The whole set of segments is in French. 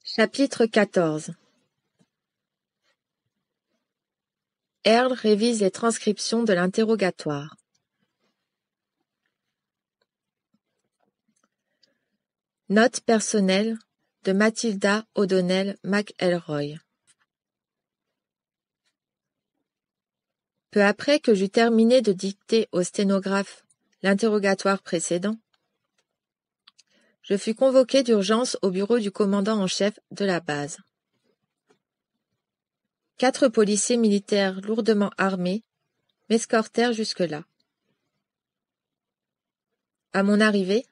Chapitre 14. Earl révise les transcriptions de l'interrogatoire. Note personnelle de Matilda O'Donnell McElroy. Peu après que j'eus terminé de dicter au sténographe l'interrogatoire précédent, je fus convoqué d'urgence au bureau du commandant en chef de la base. 4 policiers militaires lourdement armés m'escortèrent jusque-là. À mon arrivée,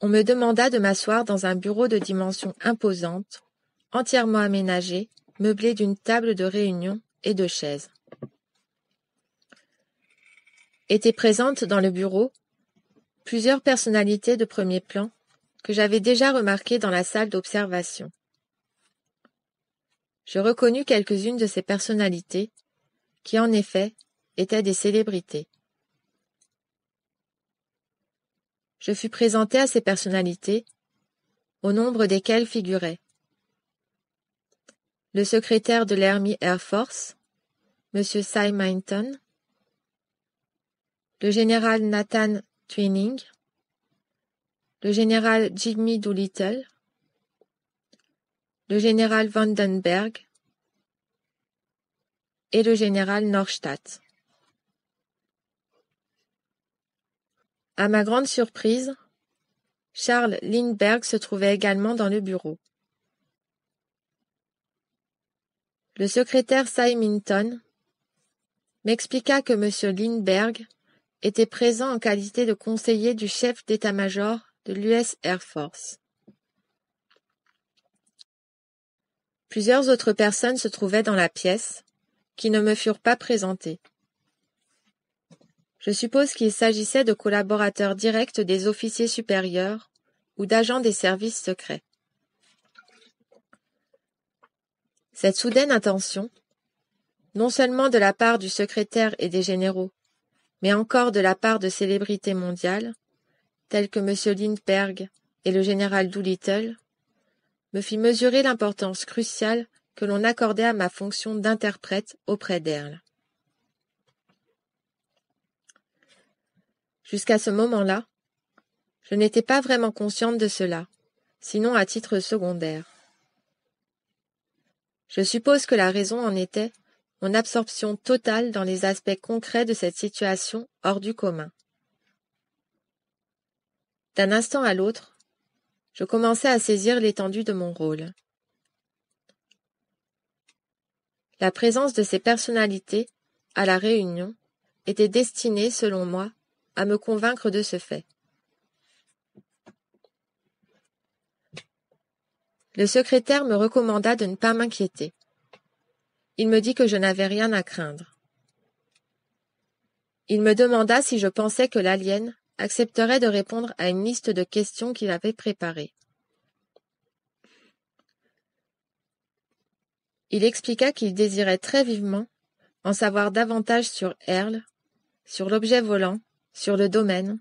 on me demanda de m'asseoir dans un bureau de dimension imposante, entièrement aménagé, meublé d'une table de réunion et de chaises. Étaient présentes dans le bureau plusieurs personnalités de premier plan que j'avais déjà remarquées dans la salle d'observation. Je reconnus quelques-unes de ces personnalités qui, en effet, étaient des célébrités. Je fus présenté à ces personnalités, au nombre desquelles figuraient le secrétaire de l'Army Air Force, M. Cy Minton, le général Nathan Twining, le général Jimmy Doolittle, le général Vandenberg et le général Norstadt. À ma grande surprise, Charles Lindbergh se trouvait également dans le bureau. Le secrétaire Cy Minton m'expliqua que M. Lindbergh était présent en qualité de conseiller du chef d'état-major de l'US Air Force. Plusieurs autres personnes se trouvaient dans la pièce, qui ne me furent pas présentées. Je suppose qu'il s'agissait de collaborateurs directs des officiers supérieurs ou d'agents des services secrets. Cette soudaine intention, non seulement de la part du secrétaire et des généraux, mais encore de la part de célébrités mondiales, telles que M. Lindbergh et le général Doolittle, me fit mesurer l'importance cruciale que l'on accordait à ma fonction d'interprète auprès d'Earl. Jusqu'à ce moment-là, je n'étais pas vraiment consciente de cela, sinon à titre secondaire. Je suppose que la raison en était mon absorption totale dans les aspects concrets de cette situation hors du commun. D'un instant à l'autre, je commençais à saisir l'étendue de mon rôle. La présence de ces personnalités à la réunion était destinée, selon moi, à me convaincre de ce fait. Le secrétaire me recommanda de ne pas m'inquiéter. Il me dit que je n'avais rien à craindre. Il me demanda si je pensais que l'alien accepterait de répondre à une liste de questions qu'il avait préparée. Il expliqua qu'il désirait très vivement en savoir davantage sur Earl, sur l'objet volant, sur le domaine,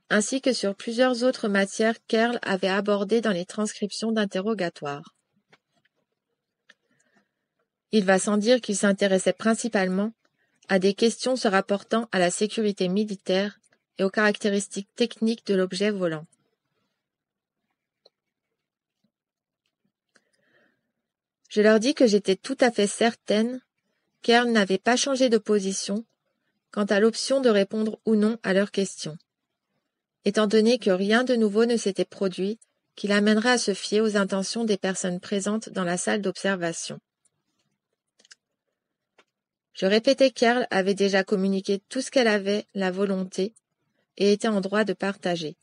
ainsi que sur plusieurs autres matières qu'Earl avait abordées dans les transcriptions d'interrogatoire. Il va sans dire qu'il s'intéressait principalement à des questions se rapportant à la sécurité militaire et aux caractéristiques techniques de l'objet volant. Je leur dis que j'étais tout à fait certaine qu'Earl n'avait pas changé de position quant à l'option de répondre ou non à leurs questions, étant donné que rien de nouveau ne s'était produit qui l'amènerait à se fier aux intentions des personnes présentes dans la salle d'observation. Je répétais qu'Earl avait déjà communiqué tout ce qu'elle avait la volonté et était en droit de partager.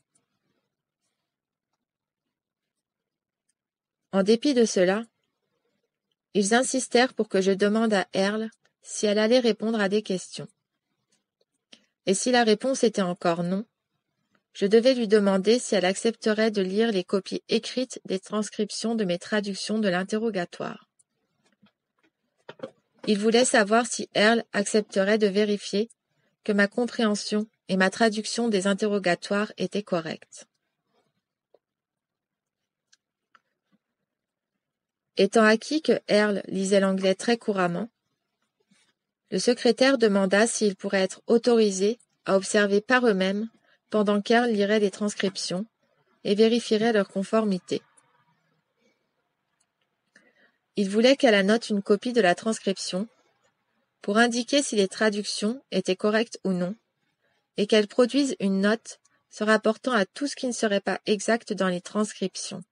En dépit de cela, ils insistèrent pour que je demande à Earl si elle allait répondre à des questions. Et si la réponse était encore non, je devais lui demander si elle accepterait de lire les copies écrites des transcriptions de mes traductions de l'interrogatoire. Il voulait savoir si Earl accepterait de vérifier que ma compréhension et ma traduction des interrogatoires étaient correctes. Étant acquis que Earl lisait l'anglais très couramment, le secrétaire demanda s'il pourrait être autorisé à observer par eux-mêmes pendant qu'Earl lirait les transcriptions et vérifierait leur conformité. Il voulait qu'elle annote une copie de la transcription pour indiquer si les traductions étaient correctes ou non, et qu'elle produise une note se rapportant à tout ce qui ne serait pas exact dans les transcriptions.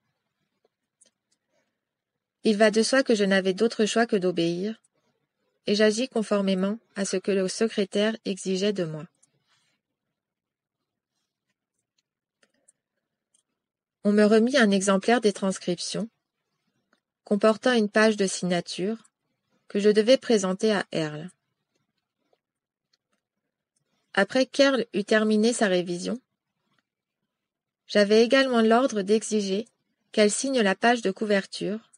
Il va de soi que je n'avais d'autre choix que d'obéir, et j'agis conformément à ce que le secrétaire exigeait de moi. On me remit un exemplaire des transcriptions, comportant une page de signature, que je devais présenter à Earl. Après qu'Earl eut terminé sa révision, j'avais également l'ordre d'exiger qu'elle signe la page de couverture,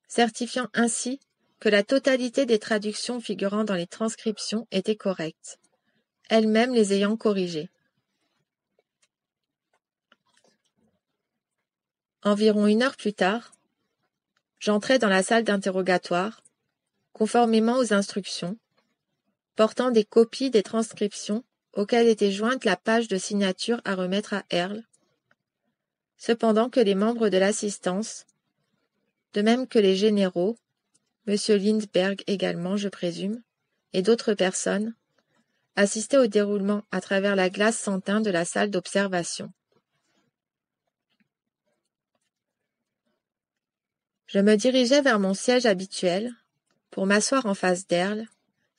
certifiant ainsi que la totalité des traductions figurant dans les transcriptions était correcte, elle-même les ayant corrigées. Environ 1 heure plus tard, j'entrai dans la salle d'interrogatoire, conformément aux instructions, portant des copies des transcriptions auxquelles était jointe la page de signature à remettre à Earl, cependant que les membres de l'assistance, de même que les généraux, M. Lindbergh également, je présume, et d'autres personnes, assistaient au déroulement à travers la glace sans teint de la salle d'observation. Je me dirigeais vers mon siège habituel pour m'asseoir en face d'Earl,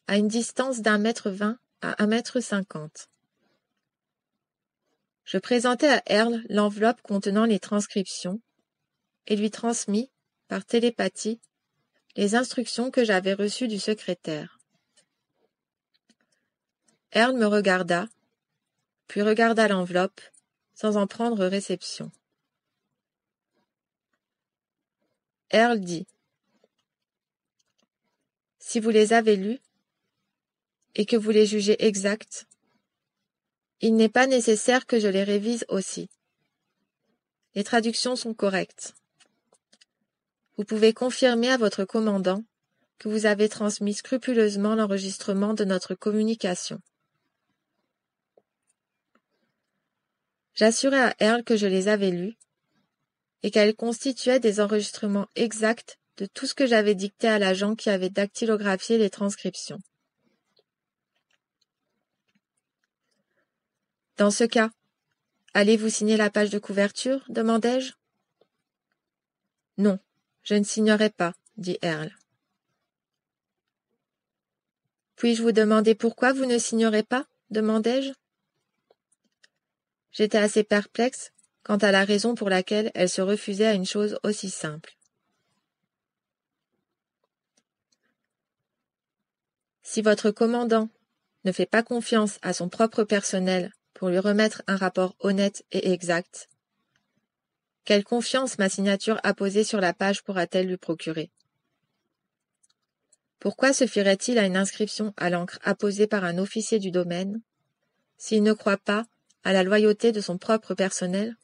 à une distance d'1,20 m à 1,50 m. Je présentai à Earl l'enveloppe contenant les transcriptions et lui transmis, par télépathie, les instructions que j'avais reçues du secrétaire. Earl me regarda, puis regarda l'enveloppe, sans en prendre réception. Earl dit : « Si vous les avez lus, et que vous les jugez exacts, il n'est pas nécessaire que je les révise aussi. Les traductions sont correctes. Vous pouvez confirmer à votre commandant que vous avez transmis scrupuleusement l'enregistrement de notre communication. » J'assurai à Earl que je les avais lus et qu'elles constituaient des enregistrements exacts de tout ce que j'avais dicté à l'agent qui avait dactylographié les transcriptions. « Dans ce cas, allez-vous signer la page de couverture ? Demandai-je. « Non, je ne signerai pas, dit Earl. « Puis-je vous demander pourquoi vous ne signerez pas ? Demandai-je. J'étais assez perplexe quant à la raison pour laquelle elle se refusait à une chose aussi simple. Si votre commandant ne fait pas confiance à son propre personnel pour lui remettre un rapport honnête et exact, quelle confiance ma signature apposée sur la page pourra-t-elle lui procurer ? Pourquoi se fierait-il à une inscription à l'encre apposée par un officier du domaine, s'il ne croit pas à la loyauté de son propre personnel ?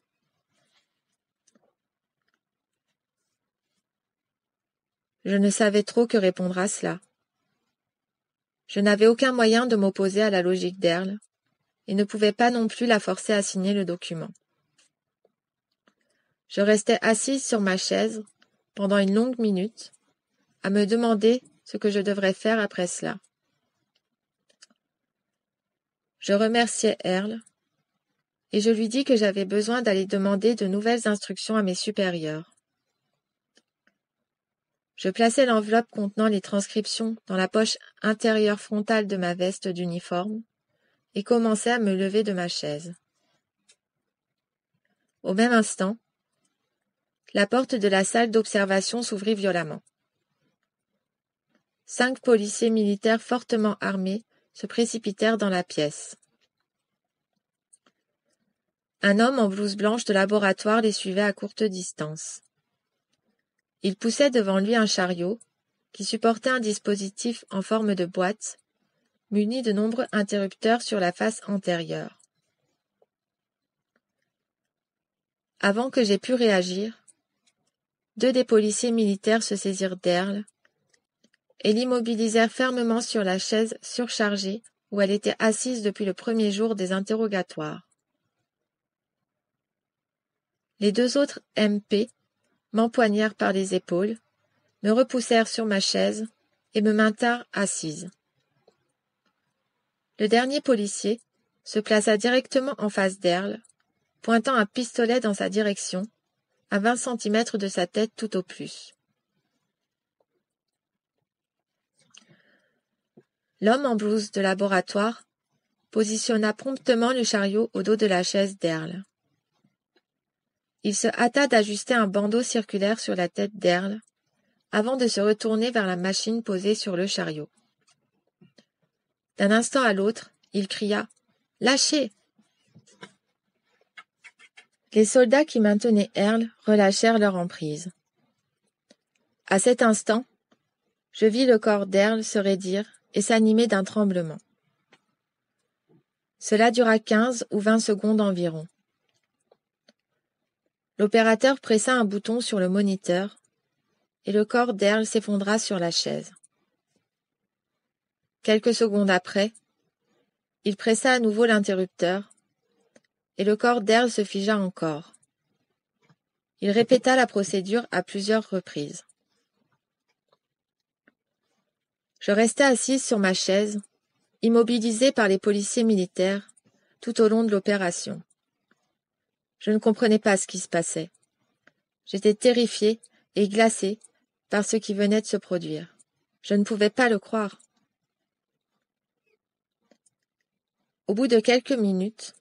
Je ne savais trop que répondre à cela. Je n'avais aucun moyen de m'opposer à la logique d'Earl, et ne pouvais pas non plus la forcer à signer le document. Je restais assise sur ma chaise pendant une longue minute, à me demander ce que je devrais faire après cela. Je remerciai Earl, et je lui dis que j'avais besoin d'aller demander de nouvelles instructions à mes supérieurs. Je plaçai l'enveloppe contenant les transcriptions dans la poche intérieure frontale de ma veste d'uniforme et commençai à me lever de ma chaise. Au même instant, la porte de la salle d'observation s'ouvrit violemment. 5 policiers militaires fortement armés se précipitèrent dans la pièce. Un homme en blouse blanche de laboratoire les suivait à courte distance. Il poussait devant lui un chariot qui supportait un dispositif en forme de boîte, muni de nombreux interrupteurs sur la face antérieure. Avant que j'aie pu réagir, 2 des policiers militaires se saisirent d'Earl et l'immobilisèrent fermement sur la chaise surchargée où elle était assise depuis le premier jour des interrogatoires. Les 2 autres MP m'empoignèrent par les épaules, me repoussèrent sur ma chaise et me maintinrent assise. Le dernier policier se plaça directement en face d'Earl, pointant un pistolet dans sa direction, à 20 centimètres de sa tête tout au plus. L'homme en blouse de laboratoire positionna promptement le chariot au dos de la chaise d'Earl. Il se hâta d'ajuster un bandeau circulaire sur la tête d'Earl, avant de se retourner vers la machine posée sur le chariot. D'un instant à l'autre, il cria « Lâchez !» Les soldats qui maintenaient Earl relâchèrent leur emprise. À cet instant, je vis le corps d'Earl se raidir et s'animer d'un tremblement. Cela dura 15 ou 20 secondes environ. L'opérateur pressa un bouton sur le moniteur et le corps d'Earl s'effondra sur la chaise. Quelques secondes après, il pressa à nouveau l'interrupteur et le corps d'Earl se figea encore. Il répéta la procédure à plusieurs reprises. Je restai assise sur ma chaise, immobilisée par les policiers militaires, tout au long de l'opération. Je ne comprenais pas ce qui se passait. J'étais terrifiée et glacée par ce qui venait de se produire. Je ne pouvais pas le croire. Au bout de quelques minutes,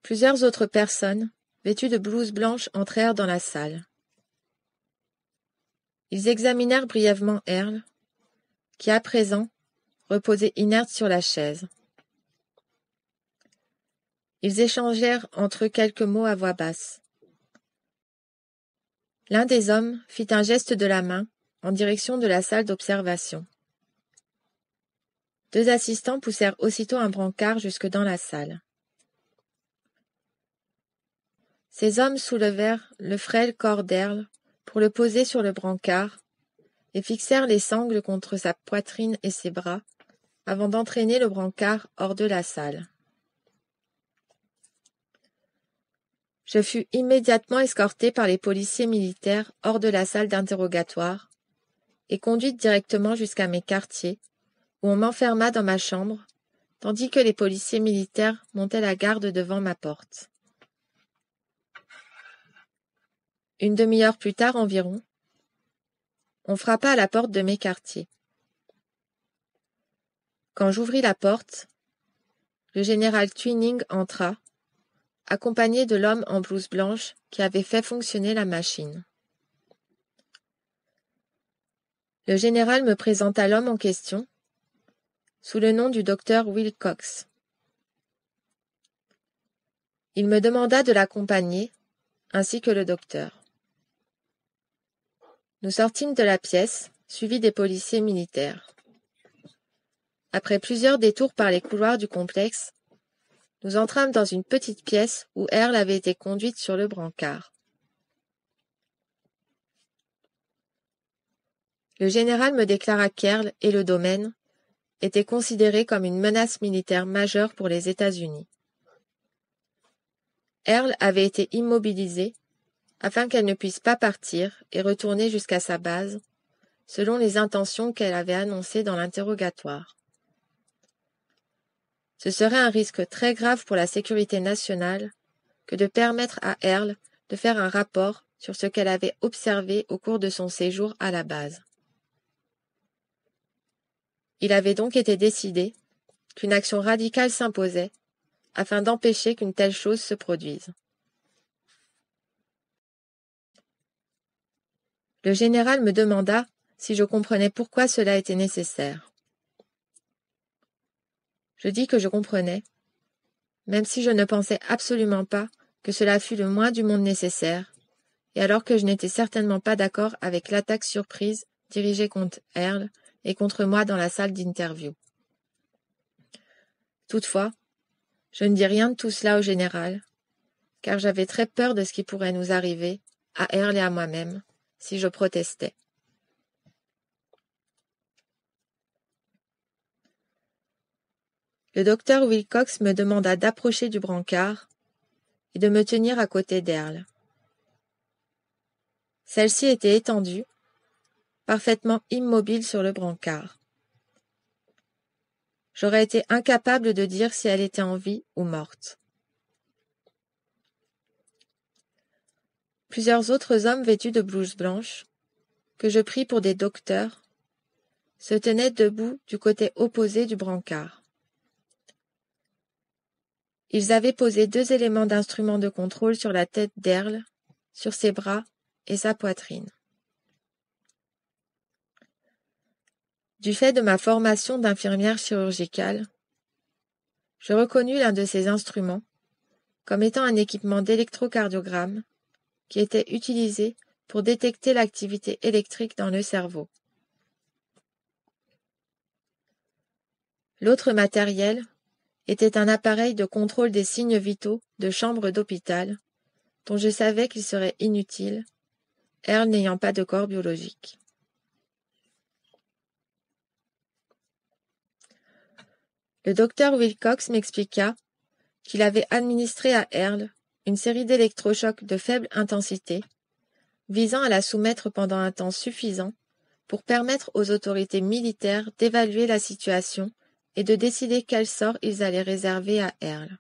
plusieurs autres personnes, vêtues de blouses blanches, entrèrent dans la salle. Ils examinèrent brièvement Earl, qui à présent reposait inerte sur la chaise. Ils échangèrent entre eux quelques mots à voix basse. L'un des hommes fit un geste de la main en direction de la salle d'observation. 2 assistants poussèrent aussitôt un brancard jusque dans la salle. Ces hommes soulevèrent le frêle corps d'Earl pour le poser sur le brancard et fixèrent les sangles contre sa poitrine et ses bras avant d'entraîner le brancard hors de la salle. Je fus immédiatement escortée par les policiers militaires hors de la salle d'interrogatoire et conduite directement jusqu'à mes quartiers, où on m'enferma dans ma chambre, tandis que les policiers militaires montaient la garde devant ma porte. Une demi-heure plus tard environ, on frappa à la porte de mes quartiers. Quand j'ouvris la porte, le général Twining entra, accompagné de l'homme en blouse blanche qui avait fait fonctionner la machine. Le général me présenta l'homme en question, sous le nom du docteur Wilcox. Il me demanda de l'accompagner, ainsi que le docteur. Nous sortîmes de la pièce, suivis des policiers militaires. Après plusieurs détours par les couloirs du complexe, nous entrâmes dans une petite pièce où Earl avait été conduite sur le brancard. Le général me déclara qu'Earl et le domaine étaient considérés comme une menace militaire majeure pour les États-Unis. Earl avait été immobilisée afin qu'elle ne puisse pas partir et retourner jusqu'à sa base, selon les intentions qu'elle avait annoncées dans l'interrogatoire. Ce serait un risque très grave pour la sécurité nationale que de permettre à Earl de faire un rapport sur ce qu'elle avait observé au cours de son séjour à la base. Il avait donc été décidé qu'une action radicale s'imposait afin d'empêcher qu'une telle chose se produise. Le général me demanda si je comprenais pourquoi cela était nécessaire. Je dis que je comprenais, même si je ne pensais absolument pas que cela fût le moins du monde nécessaire, et alors que je n'étais certainement pas d'accord avec l'attaque surprise dirigée contre Earl et contre moi dans la salle d'interview. Toutefois, je ne dis rien de tout cela au général, car j'avais très peur de ce qui pourrait nous arriver, à Earl et à moi-même, si je protestais. Le docteur Wilcox me demanda d'approcher du brancard et de me tenir à côté d'Earl. Celle-ci était étendue, parfaitement immobile sur le brancard. J'aurais été incapable de dire si elle était en vie ou morte. Plusieurs autres hommes vêtus de blouses blanches, que je pris pour des docteurs, se tenaient debout du côté opposé du brancard. Ils avaient posé 2 éléments d'instruments de contrôle sur la tête d'Earl, sur ses bras et sa poitrine. Du fait de ma formation d'infirmière chirurgicale, je reconnus l'un de ces instruments comme étant un équipement d'électrocardiogramme qui était utilisé pour détecter l'activité électrique dans le cerveau. L'autre matériel était un appareil de contrôle des signes vitaux de chambre d'hôpital, dont je savais qu'il serait inutile, Earl n'ayant pas de corps biologique. Le docteur Wilcox m'expliqua qu'il avait administré à Earl une série d'électrochocs de faible intensité, visant à la soumettre pendant un temps suffisant pour permettre aux autorités militaires d'évaluer la situation et de décider quel sort ils allaient réserver à Earl.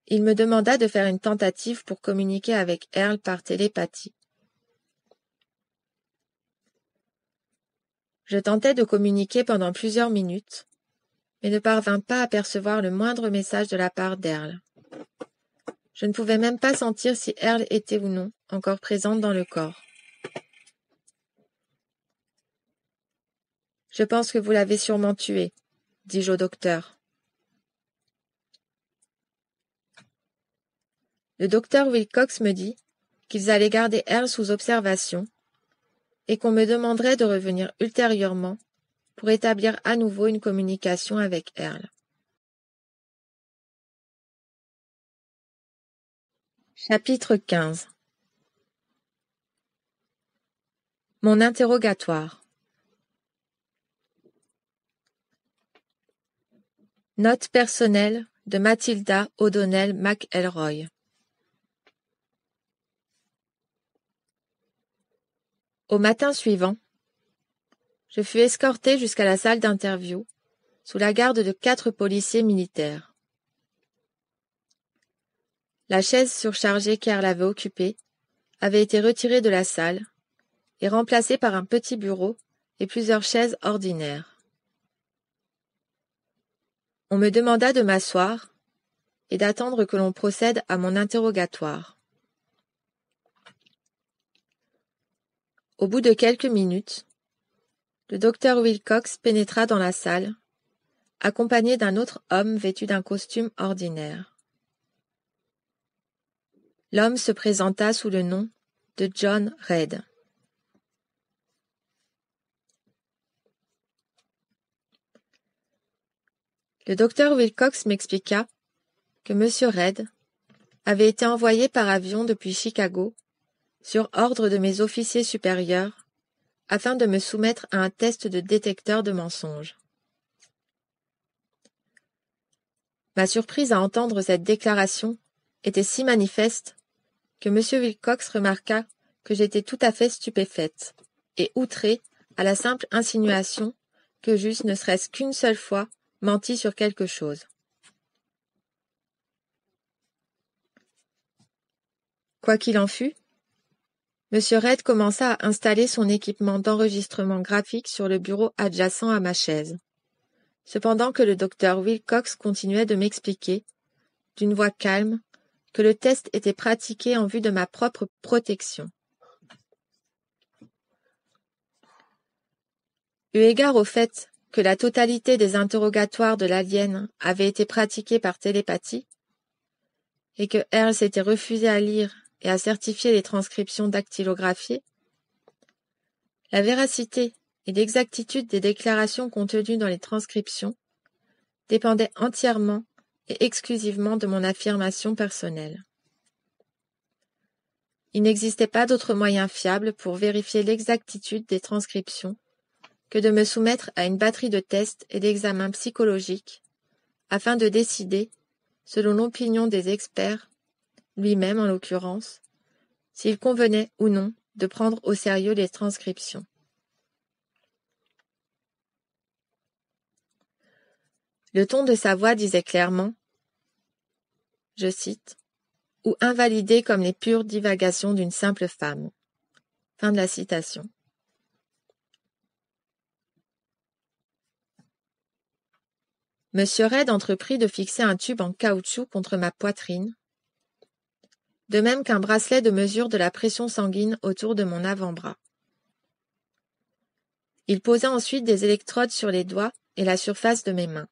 Il me demanda de faire une tentative pour communiquer avec Earl par télépathie. Je tentai de communiquer pendant plusieurs minutes, mais ne parvins pas à percevoir le moindre message de la part d'Earl. Je ne pouvais même pas sentir si Earl était ou non encore présente dans le corps. « Je pense que vous l'avez sûrement tué, » dis-je au docteur. Le docteur Wilcox me dit qu'ils allaient garder Earl sous observation et qu'on me demanderait de revenir ultérieurement pour établir à nouveau une communication avec Earl. Chapitre 15. Mon interrogatoire. Note personnelle de Mathilda O'Donnell McElroy. Au matin suivant, je fus escortée jusqu'à la salle d'interview, sous la garde de 4 policiers militaires. La chaise surchargée qu'Earl avait occupée avait été retirée de la salle et remplacée par un petit bureau et plusieurs chaises ordinaires. On me demanda de m'asseoir et d'attendre que l'on procède à mon interrogatoire. Au bout de quelques minutes, le docteur Wilcox pénétra dans la salle, accompagné d'un autre homme vêtu d'un costume ordinaire. L'homme se présenta sous le nom de John Reid. Le docteur Wilcox m'expliqua que M. Reid avait été envoyé par avion depuis Chicago sur ordre de mes officiers supérieurs afin de me soumettre à un test de détecteur de mensonges. Ma surprise à entendre cette déclaration était si manifeste que M. Wilcox remarqua que j'étais tout à fait stupéfaite et outrée à la simple insinuation que j'eusse ne serait-ce qu'une seule fois menti sur quelque chose. Quoi qu'il en fût, M. Reid commença à installer son équipement d'enregistrement graphique sur le bureau adjacent à ma chaise, cependant que le docteur Wilcox continuait de m'expliquer, d'une voix calme, que le test était pratiqué en vue de ma propre protection. Eu égard au fait que la totalité des interrogatoires de l'alien avait été pratiqués par télépathie, et que Earl s'était refusé à lire et à certifier les transcriptions dactylographiées, la véracité et l'exactitude des déclarations contenues dans les transcriptions dépendaient entièrement et exclusivement de mon affirmation personnelle. Il n'existait pas d'autre moyen fiable pour vérifier l'exactitude des transcriptions que de me soumettre à une batterie de tests et d'examens psychologiques afin de décider, selon l'opinion des experts, lui-même en l'occurrence, s'il convenait ou non de prendre au sérieux les transcriptions. Le ton de sa voix disait clairement, je cite, « ou invalider comme les pures divagations d'une simple femme ». Fin de la citation. Monsieur Reid entreprit de fixer un tube en caoutchouc contre ma poitrine, de même qu'un bracelet de mesure de la pression sanguine autour de mon avant-bras. Il posa ensuite des électrodes sur les doigts et la surface de mes mains.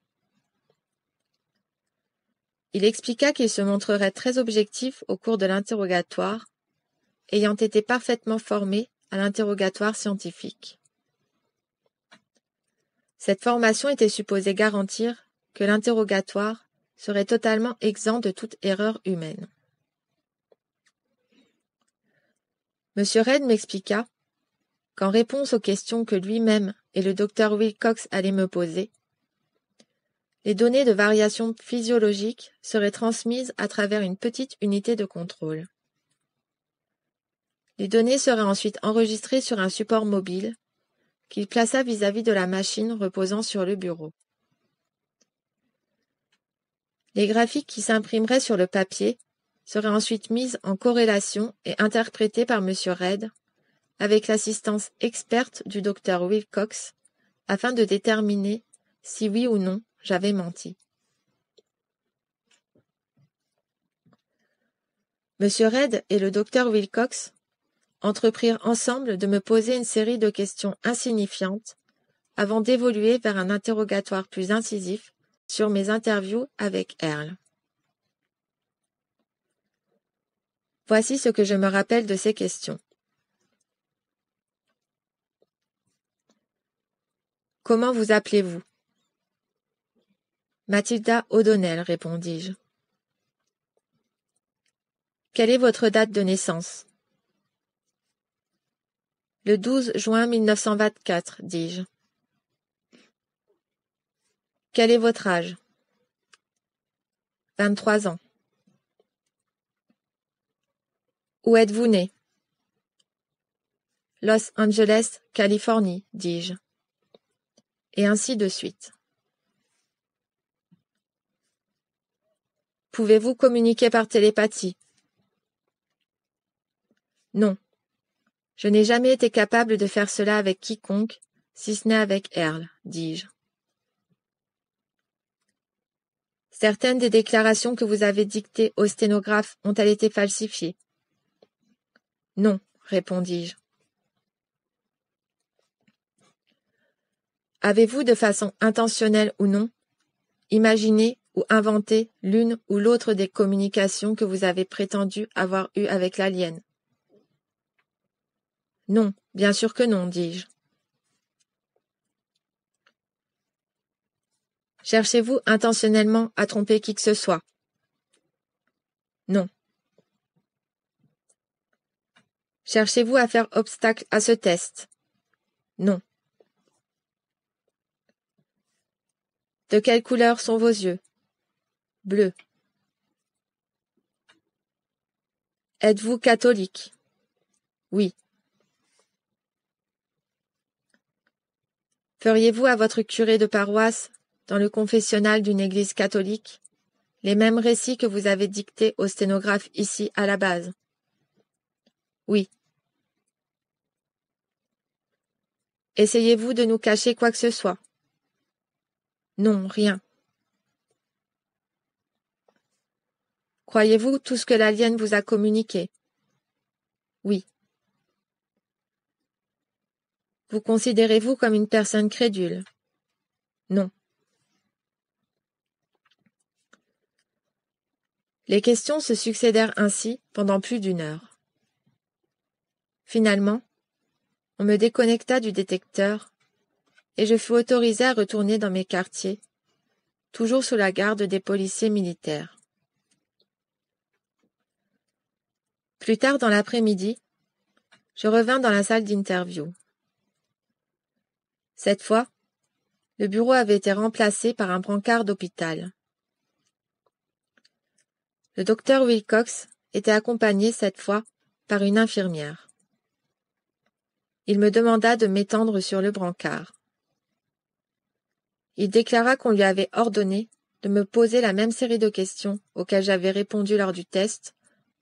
Il expliqua qu'il se montrerait très objectif au cours de l'interrogatoire, ayant été parfaitement formé à l'interrogatoire scientifique. Cette formation était supposée garantir que l'interrogatoire serait totalement exempt de toute erreur humaine. Monsieur Reid m'expliqua qu'en réponse aux questions que lui-même et le docteur Wilcox allaient me poser, les données de variation physiologique seraient transmises à travers une petite unité de contrôle. Les données seraient ensuite enregistrées sur un support mobile qu'il plaça vis-à-vis de la machine reposant sur le bureau. Les graphiques qui s'imprimeraient sur le papier seraient ensuite mis en corrélation et interprétés par M. Reid avec l'assistance experte du docteur Wilcox afin de déterminer si oui ou non j'avais menti. M. Reid et le docteur Wilcox entreprirent ensemble de me poser une série de questions insignifiantes avant d'évoluer vers un interrogatoire plus incisif sur mes interviews avec Earl. Voici ce que je me rappelle de ces questions. Comment vous appelez-vous? Mathilda O'Donnell, répondis-je. Quelle est votre date de naissance? Le 12 juin 1924, dis-je. Quel est votre âge? 23 ans. Où êtes-vous né? Los Angeles, Californie, dis-je. Et ainsi de suite. Pouvez-vous communiquer par télépathie? Non. Je n'ai jamais été capable de faire cela avec quiconque, si ce n'est avec Earl, dis-je. Certaines des déclarations que vous avez dictées au sténographe ont-elles été falsifiées? Non, répondis-je. Avez-vous, de façon intentionnelle ou non, imaginé ou inventé l'une ou l'autre des communications que vous avez prétendu avoir eues avec l'alien? Non, bien sûr que non, dis-je. Cherchez-vous intentionnellement à tromper qui que ce soit? Non. Cherchez-vous à faire obstacle à ce test? Non. De quelle couleur sont vos yeux? Bleus. Êtes-vous catholique? Oui. Feriez-vous à votre curé de paroisse, dans le confessionnal d'une église catholique, les mêmes récits que vous avez dictés au sténographe ici à la base? Oui. Essayez-vous de nous cacher quoi que ce soit? Non, rien. Croyez-vous tout ce que l'alien vous a communiqué? Oui. Vous considérez-vous comme une personne crédule? Non. Les questions se succédèrent ainsi pendant plus d'1 heure. Finalement, on me déconnecta du détecteur et je fus autorisé à retourner dans mes quartiers, toujours sous la garde des policiers militaires. Plus tard dans l'après-midi, je revins dans la salle d'interview. Cette fois, le bureau avait été remplacé par un brancard d'hôpital. Le docteur Wilcox était accompagné cette fois par une infirmière. Il me demanda de m'étendre sur le brancard. Il déclara qu'on lui avait ordonné de me poser la même série de questions auxquelles j'avais répondu lors du test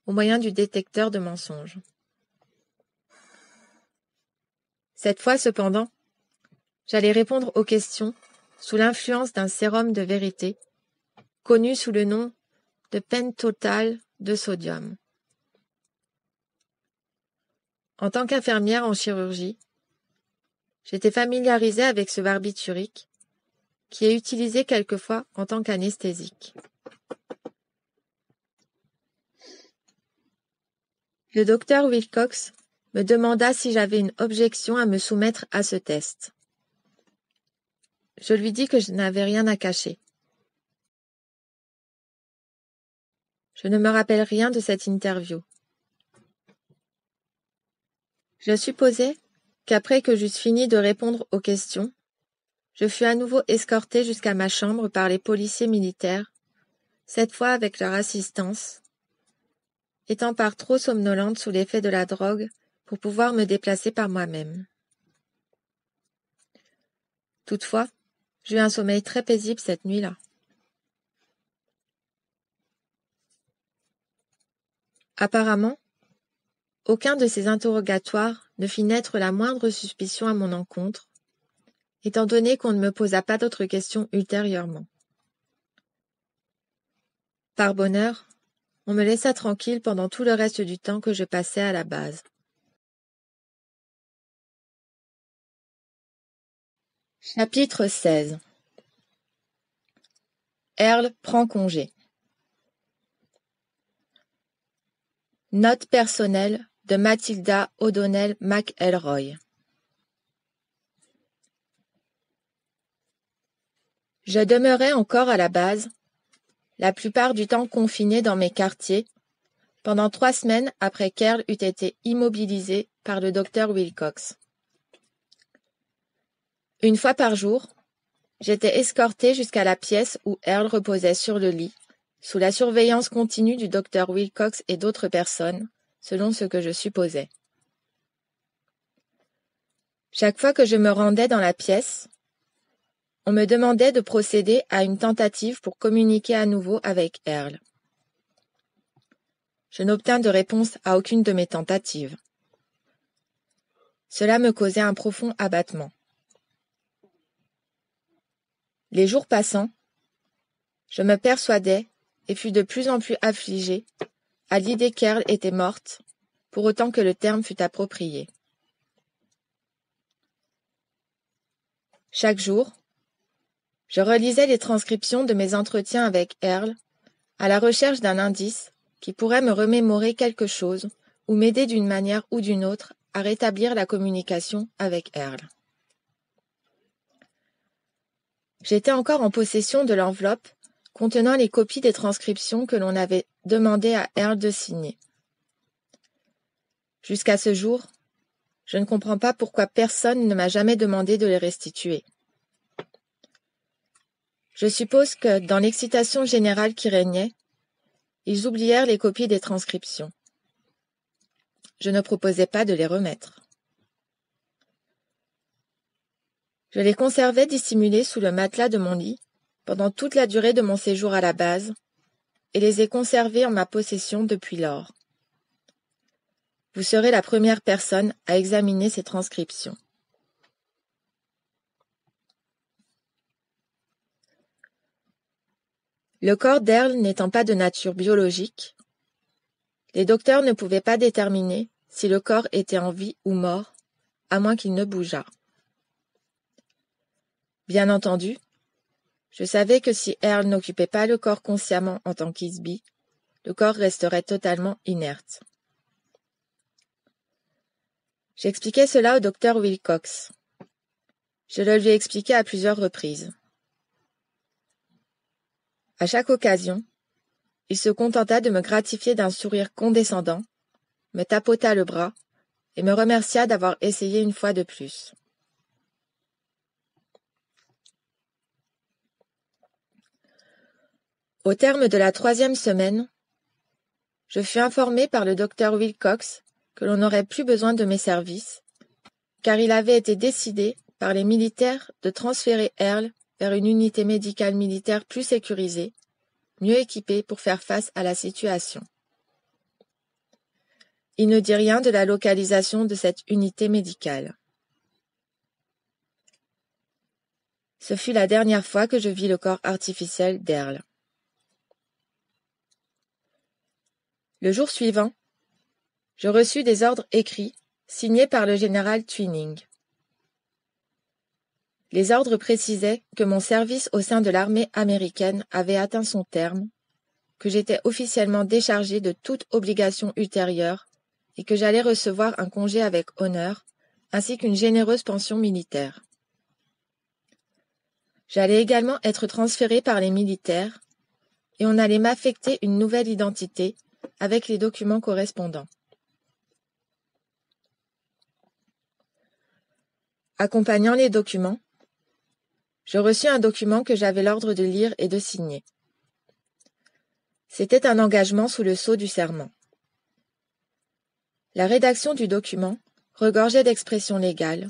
au moyen du détecteur de mensonges. Cette fois, cependant, j'allais répondre aux questions sous l'influence d'un sérum de vérité, connu sous le nom de pentothal de sodium. En tant qu'infirmière en chirurgie, j'étais familiarisée avec ce barbiturique qui est utilisé quelquefois en tant qu'anesthésique. Le docteur Wilcox me demanda si j'avais une objection à me soumettre à ce test. Je lui dis que je n'avais rien à cacher. Je ne me rappelle rien de cette interview. Je supposais qu'après que j'eusse fini de répondre aux questions, je fus à nouveau escortée jusqu'à ma chambre par les policiers militaires, cette fois avec leur assistance, étant par trop somnolente sous l'effet de la drogue pour pouvoir me déplacer par moi-même. Toutefois, j'eus un sommeil très paisible cette nuit-là. Apparemment, aucun de ces interrogatoires ne fit naître la moindre suspicion à mon encontre, étant donné qu'on ne me posa pas d'autres questions ultérieurement. Par bonheur, on me laissa tranquille pendant tout le reste du temps que je passais à la base. Chapitre 16. Earl prend congé. Note personnelle de Matilda O'Donnell McElroy. Je demeurais encore à la base, la plupart du temps confiné dans mes quartiers, pendant 3 semaines après qu'Earl eût été immobilisé par le docteur Wilcox. Une fois par jour, j'étais escortée jusqu'à la pièce où Earl reposait sur le lit, sous la surveillance continue du docteur Wilcox et d'autres personnes, selon ce que je supposais. Chaque fois que je me rendais dans la pièce, on me demandait de procéder à une tentative pour communiquer à nouveau avec Earl. Je n'obtins de réponse à aucune de mes tentatives. Cela me causait un profond abattement. Les jours passant, je me persuadais et fus de plus en plus affligée à l'idée qu'Earl était morte, pour autant que le terme fût approprié. Chaque jour, je relisais les transcriptions de mes entretiens avec Earl à la recherche d'un indice qui pourrait me remémorer quelque chose ou m'aider d'une manière ou d'une autre à rétablir la communication avec Earl. J'étais encore en possession de l'enveloppe contenant les copies des transcriptions que l'on avait demandé à Earl de signer. Jusqu'à ce jour, je ne comprends pas pourquoi personne ne m'a jamais demandé de les restituer. Je suppose que, dans l'excitation générale qui régnait, ils oublièrent les copies des transcriptions. Je ne proposais pas de les remettre. Je les conservais dissimulés sous le matelas de mon lit pendant toute la durée de mon séjour à la base et les ai conservés en ma possession depuis lors. Vous serez la première personne à examiner ces transcriptions. Le corps d'Earl n'étant pas de nature biologique, les docteurs ne pouvaient pas déterminer si le corps était en vie ou mort, à moins qu'il ne bougeât. Bien entendu, je savais que si Earl n'occupait pas le corps consciemment en tant qu'Isby, le corps resterait totalement inerte. J'expliquai cela au docteur Wilcox. Je le lui expliquai à plusieurs reprises. À chaque occasion, il se contenta de me gratifier d'un sourire condescendant me tapota le bras et me remercia d'avoir essayé une fois de plus. Au terme de la 3e semaine, je fus informé par le docteur Wilcox que l'on n'aurait plus besoin de mes services, car il avait été décidé par les militaires de transférer Earl vers une unité médicale militaire plus sécurisée, mieux équipée pour faire face à la situation. Il ne dit rien de la localisation de cette unité médicale. Ce fut la dernière fois que je vis le corps artificiel d'Earl. Le jour suivant, je reçus des ordres écrits signés par le général Twining. Les ordres précisaient que mon service au sein de l'armée américaine avait atteint son terme, que j'étais officiellement déchargé de toute obligation ultérieure et que j'allais recevoir un congé avec honneur, ainsi qu'une généreuse pension militaire. J'allais également être transféré par les militaires et on allait m'affecter une nouvelle identité avec les documents correspondants. Accompagnant les documents, je reçus un document que j'avais l'ordre de lire et de signer. C'était un engagement sous le sceau du serment. La rédaction du document regorgeait d'expressions légales,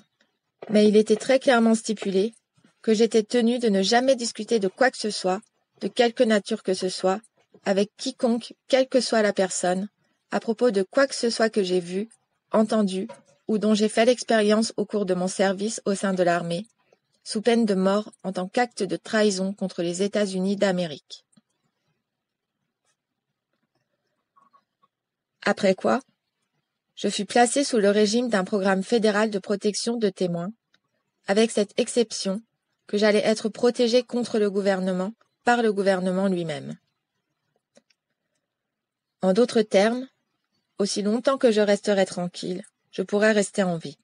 mais il était très clairement stipulé que j'étais tenu de ne jamais discuter de quoi que ce soit, de quelque nature que ce soit, avec quiconque, quelle que soit la personne, à propos de quoi que ce soit que j'ai vu, entendu ou dont j'ai fait l'expérience au cours de mon service au sein de l'armée, sous peine de mort en tant qu'acte de trahison contre les États-Unis d'Amérique. Après quoi, je fus placé sous le régime d'un programme fédéral de protection de témoins, avec cette exception que j'allais être protégé contre le gouvernement par le gouvernement lui-même. En d'autres termes, aussi longtemps que je resterai tranquille, je pourrai rester en vie.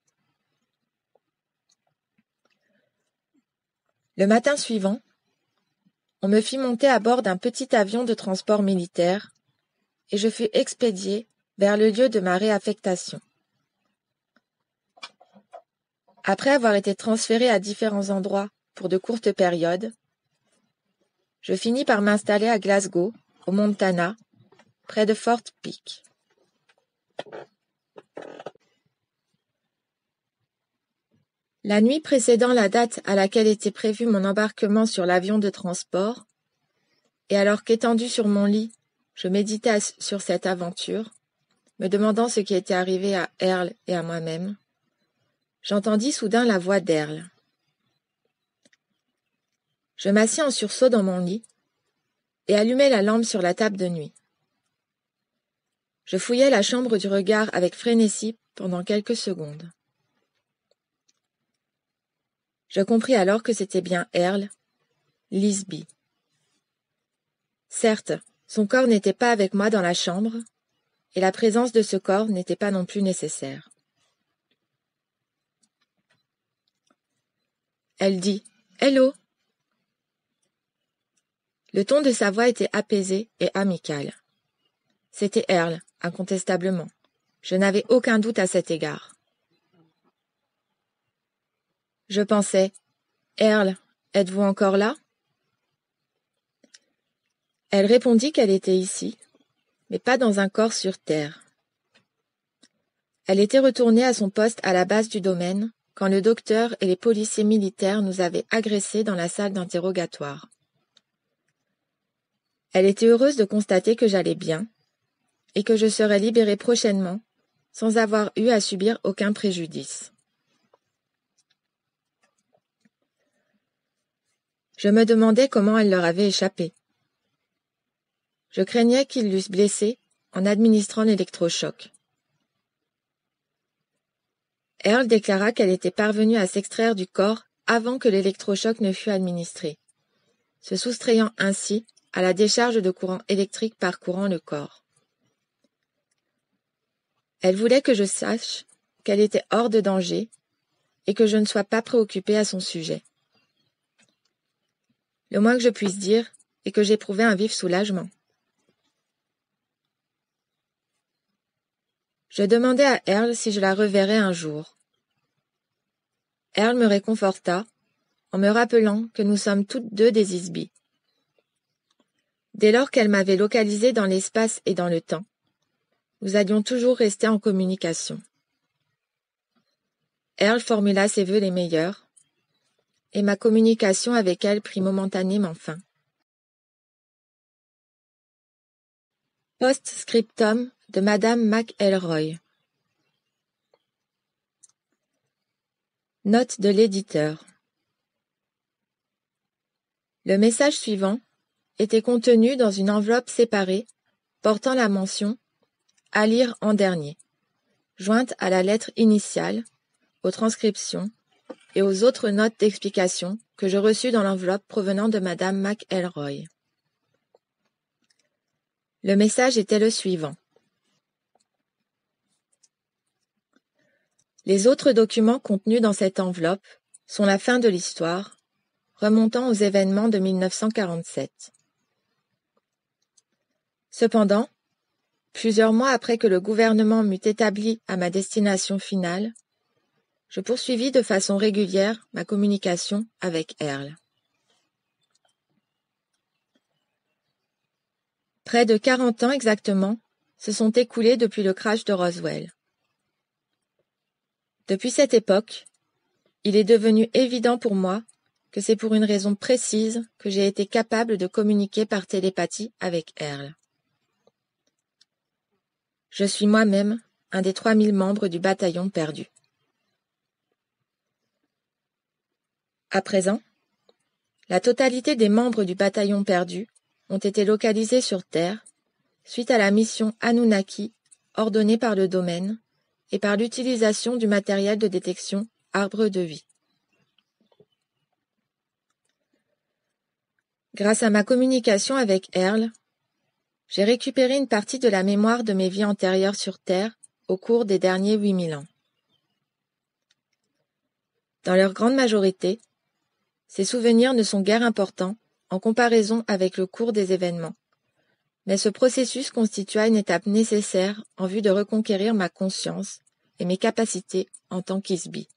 Le matin suivant, on me fit monter à bord d'un petit avion de transport militaire et je fus expédié vers le lieu de ma réaffectation. Après avoir été transféré à différents endroits pour de courtes périodes, je finis par m'installer à Glasgow, au Montana, près de Fort Peak. La nuit précédant la date à laquelle était prévu mon embarquement sur l'avion de transport, et alors qu'étendu sur mon lit, je méditais sur cette aventure, me demandant ce qui était arrivé à Earl et à moi-même, j'entendis soudain la voix d'Earl. Je m'assis en sursaut dans mon lit et allumai la lampe sur la table de nuit. Je fouillai la chambre du regard avec frénésie pendant quelques secondes. Je compris alors que c'était bien Earl, Lisby. Certes, son corps n'était pas avec moi dans la chambre, et la présence de ce corps n'était pas non plus nécessaire. Elle dit « Hello !» Le ton de sa voix était apaisé et amical. C'était Earl, incontestablement. Je n'avais aucun doute à cet égard. Je pensais « Earl, êtes-vous encore là ?» Elle répondit qu'elle était ici, mais pas dans un corps sur terre. Elle était retournée à son poste à la base du domaine quand le docteur et les policiers militaires nous avaient agressés dans la salle d'interrogatoire. Elle était heureuse de constater que j'allais bien et que je serais libérée prochainement sans avoir eu à subir aucun préjudice. Je me demandais comment elle leur avait échappé. Je craignais qu'ils l'eussent blessée en administrant l'électrochoc. Earl déclara qu'elle était parvenue à s'extraire du corps avant que l'électrochoc ne fût administré, se soustrayant ainsi à la décharge de courant électrique parcourant le corps. Elle voulait que je sache qu'elle était hors de danger et que je ne sois pas préoccupé à son sujet. Le moins que je puisse dire est que j'éprouvais un vif soulagement. Je demandai à Earl si je la reverrais un jour. Earl me réconforta en me rappelant que nous sommes toutes deux des Isby. Dès lors qu'elle m'avait localisé dans l'espace et dans le temps, nous allions toujours rester en communication. Earl formula ses vœux les meilleurs, et ma communication avec elle prit momentanément fin. Post-scriptum de Madame McElroy. Note de l'éditeur. Le message suivant était contenu dans une enveloppe séparée portant la mention « À lire en dernier », jointe à la lettre initiale, aux transcriptions et aux autres notes d'explication que je reçus dans l'enveloppe provenant de Madame McElroy. Le message était le suivant. Les autres documents contenus dans cette enveloppe sont la fin de l'histoire, remontant aux événements de 1947. Cependant, plusieurs mois après que le gouvernement m'eut établi à ma destination finale, je poursuivis de façon régulière ma communication avec Earl. Près de 40 ans exactement se sont écoulés depuis le crash de Roswell. Depuis cette époque, il est devenu évident pour moi que c'est pour une raison précise que j'ai été capable de communiquer par télépathie avec Earl. Je suis moi-même un des 3000 membres du bataillon perdu. À présent, la totalité des membres du bataillon perdu ont été localisés sur Terre suite à la mission Anunnaki ordonnée par le domaine et par l'utilisation du matériel de détection Arbre de vie. Grâce à ma communication avec Earl, j'ai récupéré une partie de la mémoire de mes vies antérieures sur Terre au cours des derniers 8000 ans. Dans leur grande majorité, ces souvenirs ne sont guère importants en comparaison avec le cours des événements, mais ce processus constitua une étape nécessaire en vue de reconquérir ma conscience et mes capacités en tant qu'Isby.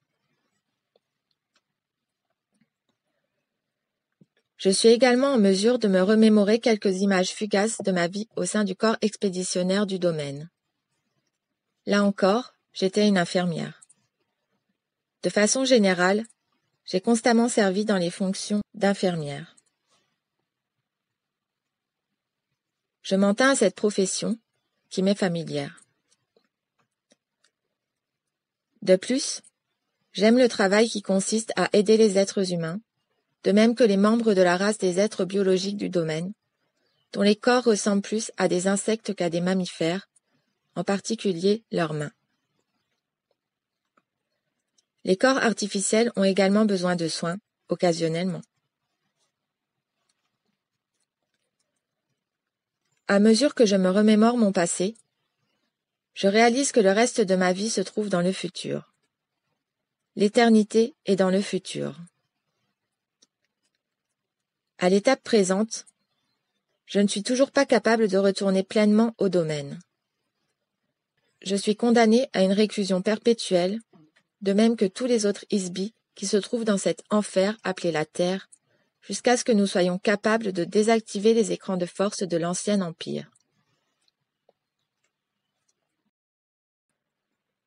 Je suis également en mesure de me remémorer quelques images fugaces de ma vie au sein du corps expéditionnaire du domaine. Là encore, j'étais une infirmière. De façon générale, j'ai constamment servi dans les fonctions d'infirmière. Je m'en tins à cette profession qui m'est familière. De plus, j'aime le travail qui consiste à aider les êtres humains, de même que les membres de la race des êtres biologiques du domaine, dont les corps ressemblent plus à des insectes qu'à des mammifères, en particulier leurs mains. Les corps artificiels ont également besoin de soins, occasionnellement. À mesure que je me remémore mon passé, je réalise que le reste de ma vie se trouve dans le futur. L'éternité est dans le futur. À l'étape présente, je ne suis toujours pas capable de retourner pleinement au domaine. Je suis condamné à une réclusion perpétuelle, de même que tous les autres Isby qui se trouvent dans cet enfer appelé la Terre, jusqu'à ce que nous soyons capables de désactiver les écrans de force de l'ancien Empire.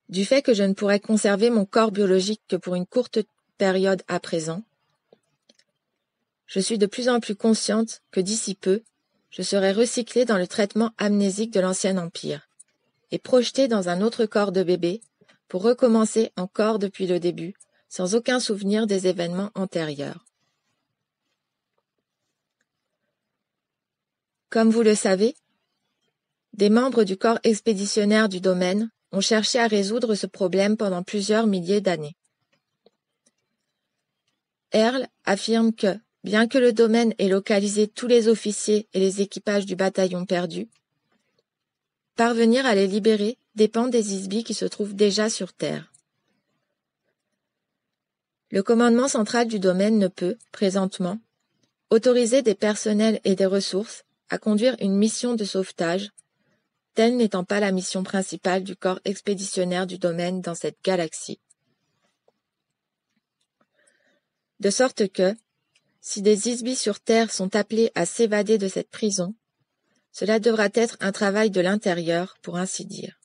Du fait que je ne pourrais conserver mon corps biologique que pour une courte période à présent, je suis de plus en plus consciente que d'ici peu, je serai recyclée dans le traitement amnésique de l'ancien Empire et projetée dans un autre corps de bébé pour recommencer encore depuis le début, sans aucun souvenir des événements antérieurs. Comme vous le savez, des membres du corps expéditionnaire du domaine ont cherché à résoudre ce problème pendant plusieurs milliers d'années. Earl affirme que, bien que le domaine ait localisé tous les officiers et les équipages du bataillon perdu, parvenir à les libérer dépend des Isby qui se trouvent déjà sur Terre. Le commandement central du domaine ne peut, présentement, autoriser des personnels et des ressources à conduire une mission de sauvetage telle n'étant pas la mission principale du corps expéditionnaire du domaine dans cette galaxie. De sorte que, si des Isbis sur Terre sont appelés à s'évader de cette prison, cela devra être un travail de l'intérieur, pour ainsi dire.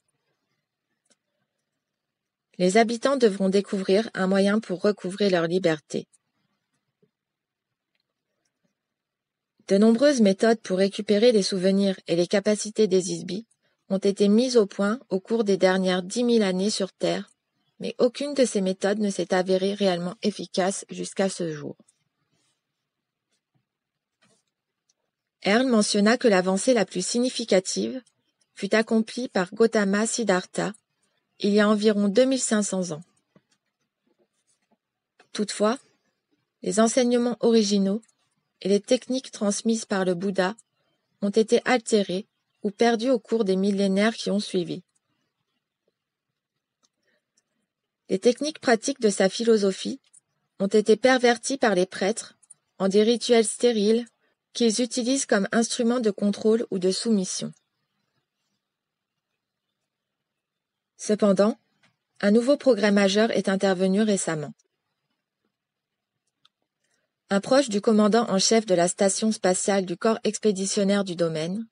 Les habitants devront découvrir un moyen pour recouvrer leur liberté. De nombreuses méthodes pour récupérer les souvenirs et les capacités des Isbis ont été mises au point au cours des dernières 10 000 années sur Terre, mais aucune de ces méthodes ne s'est avérée réellement efficace jusqu'à ce jour. Earle mentionna que l'avancée la plus significative fut accomplie par Gautama Siddhartha il y a environ 2500 ans. Toutefois, les enseignements originaux et les techniques transmises par le Bouddha ont été altérées ou perdues au cours des millénaires qui ont suivi. Les techniques pratiques de sa philosophie ont été perverties par les prêtres en des rituels stériles qu'ils utilisent comme instruments de contrôle ou de soumission. Cependant, un nouveau progrès majeur est intervenu récemment. Un proche du commandant en chef de la station spatiale du corps expéditionnaire du domaine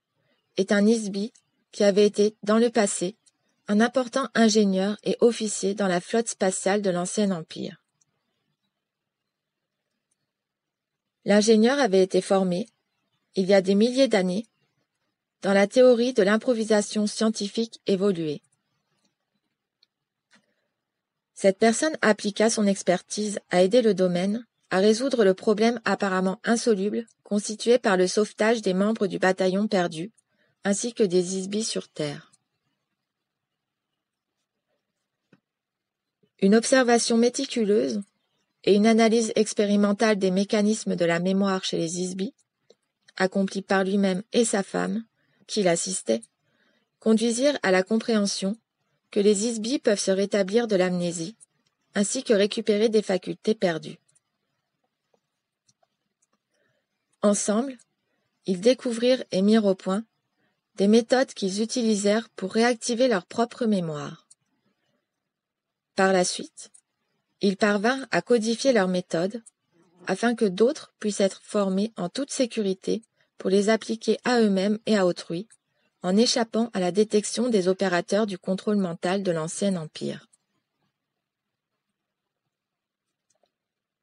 est un Isbi qui avait été, dans le passé, un important ingénieur et officier dans la flotte spatiale de l'Ancien Empire. L'ingénieur avait été formé, il y a des milliers d'années, dans la théorie de l'improvisation scientifique évoluée. Cette personne appliqua son expertise à aider le domaine à résoudre le problème apparemment insoluble constitué par le sauvetage des membres du bataillon perdu, ainsi que des Isbis sur Terre. Une observation méticuleuse et une analyse expérimentale des mécanismes de la mémoire chez les Isbis, accomplie par lui-même et sa femme, qui l'assistaient, conduisirent à la compréhension que les Isbis peuvent se rétablir de l'amnésie, ainsi que récupérer des facultés perdues. Ensemble, ils découvrirent et mirent au point des méthodes qu'ils utilisèrent pour réactiver leur propre mémoire. Par la suite, ils parvinrent à codifier leurs méthodes afin que d'autres puissent être formés en toute sécurité pour les appliquer à eux-mêmes et à autrui, en échappant à la détection des opérateurs du contrôle mental de l'Ancien Empire.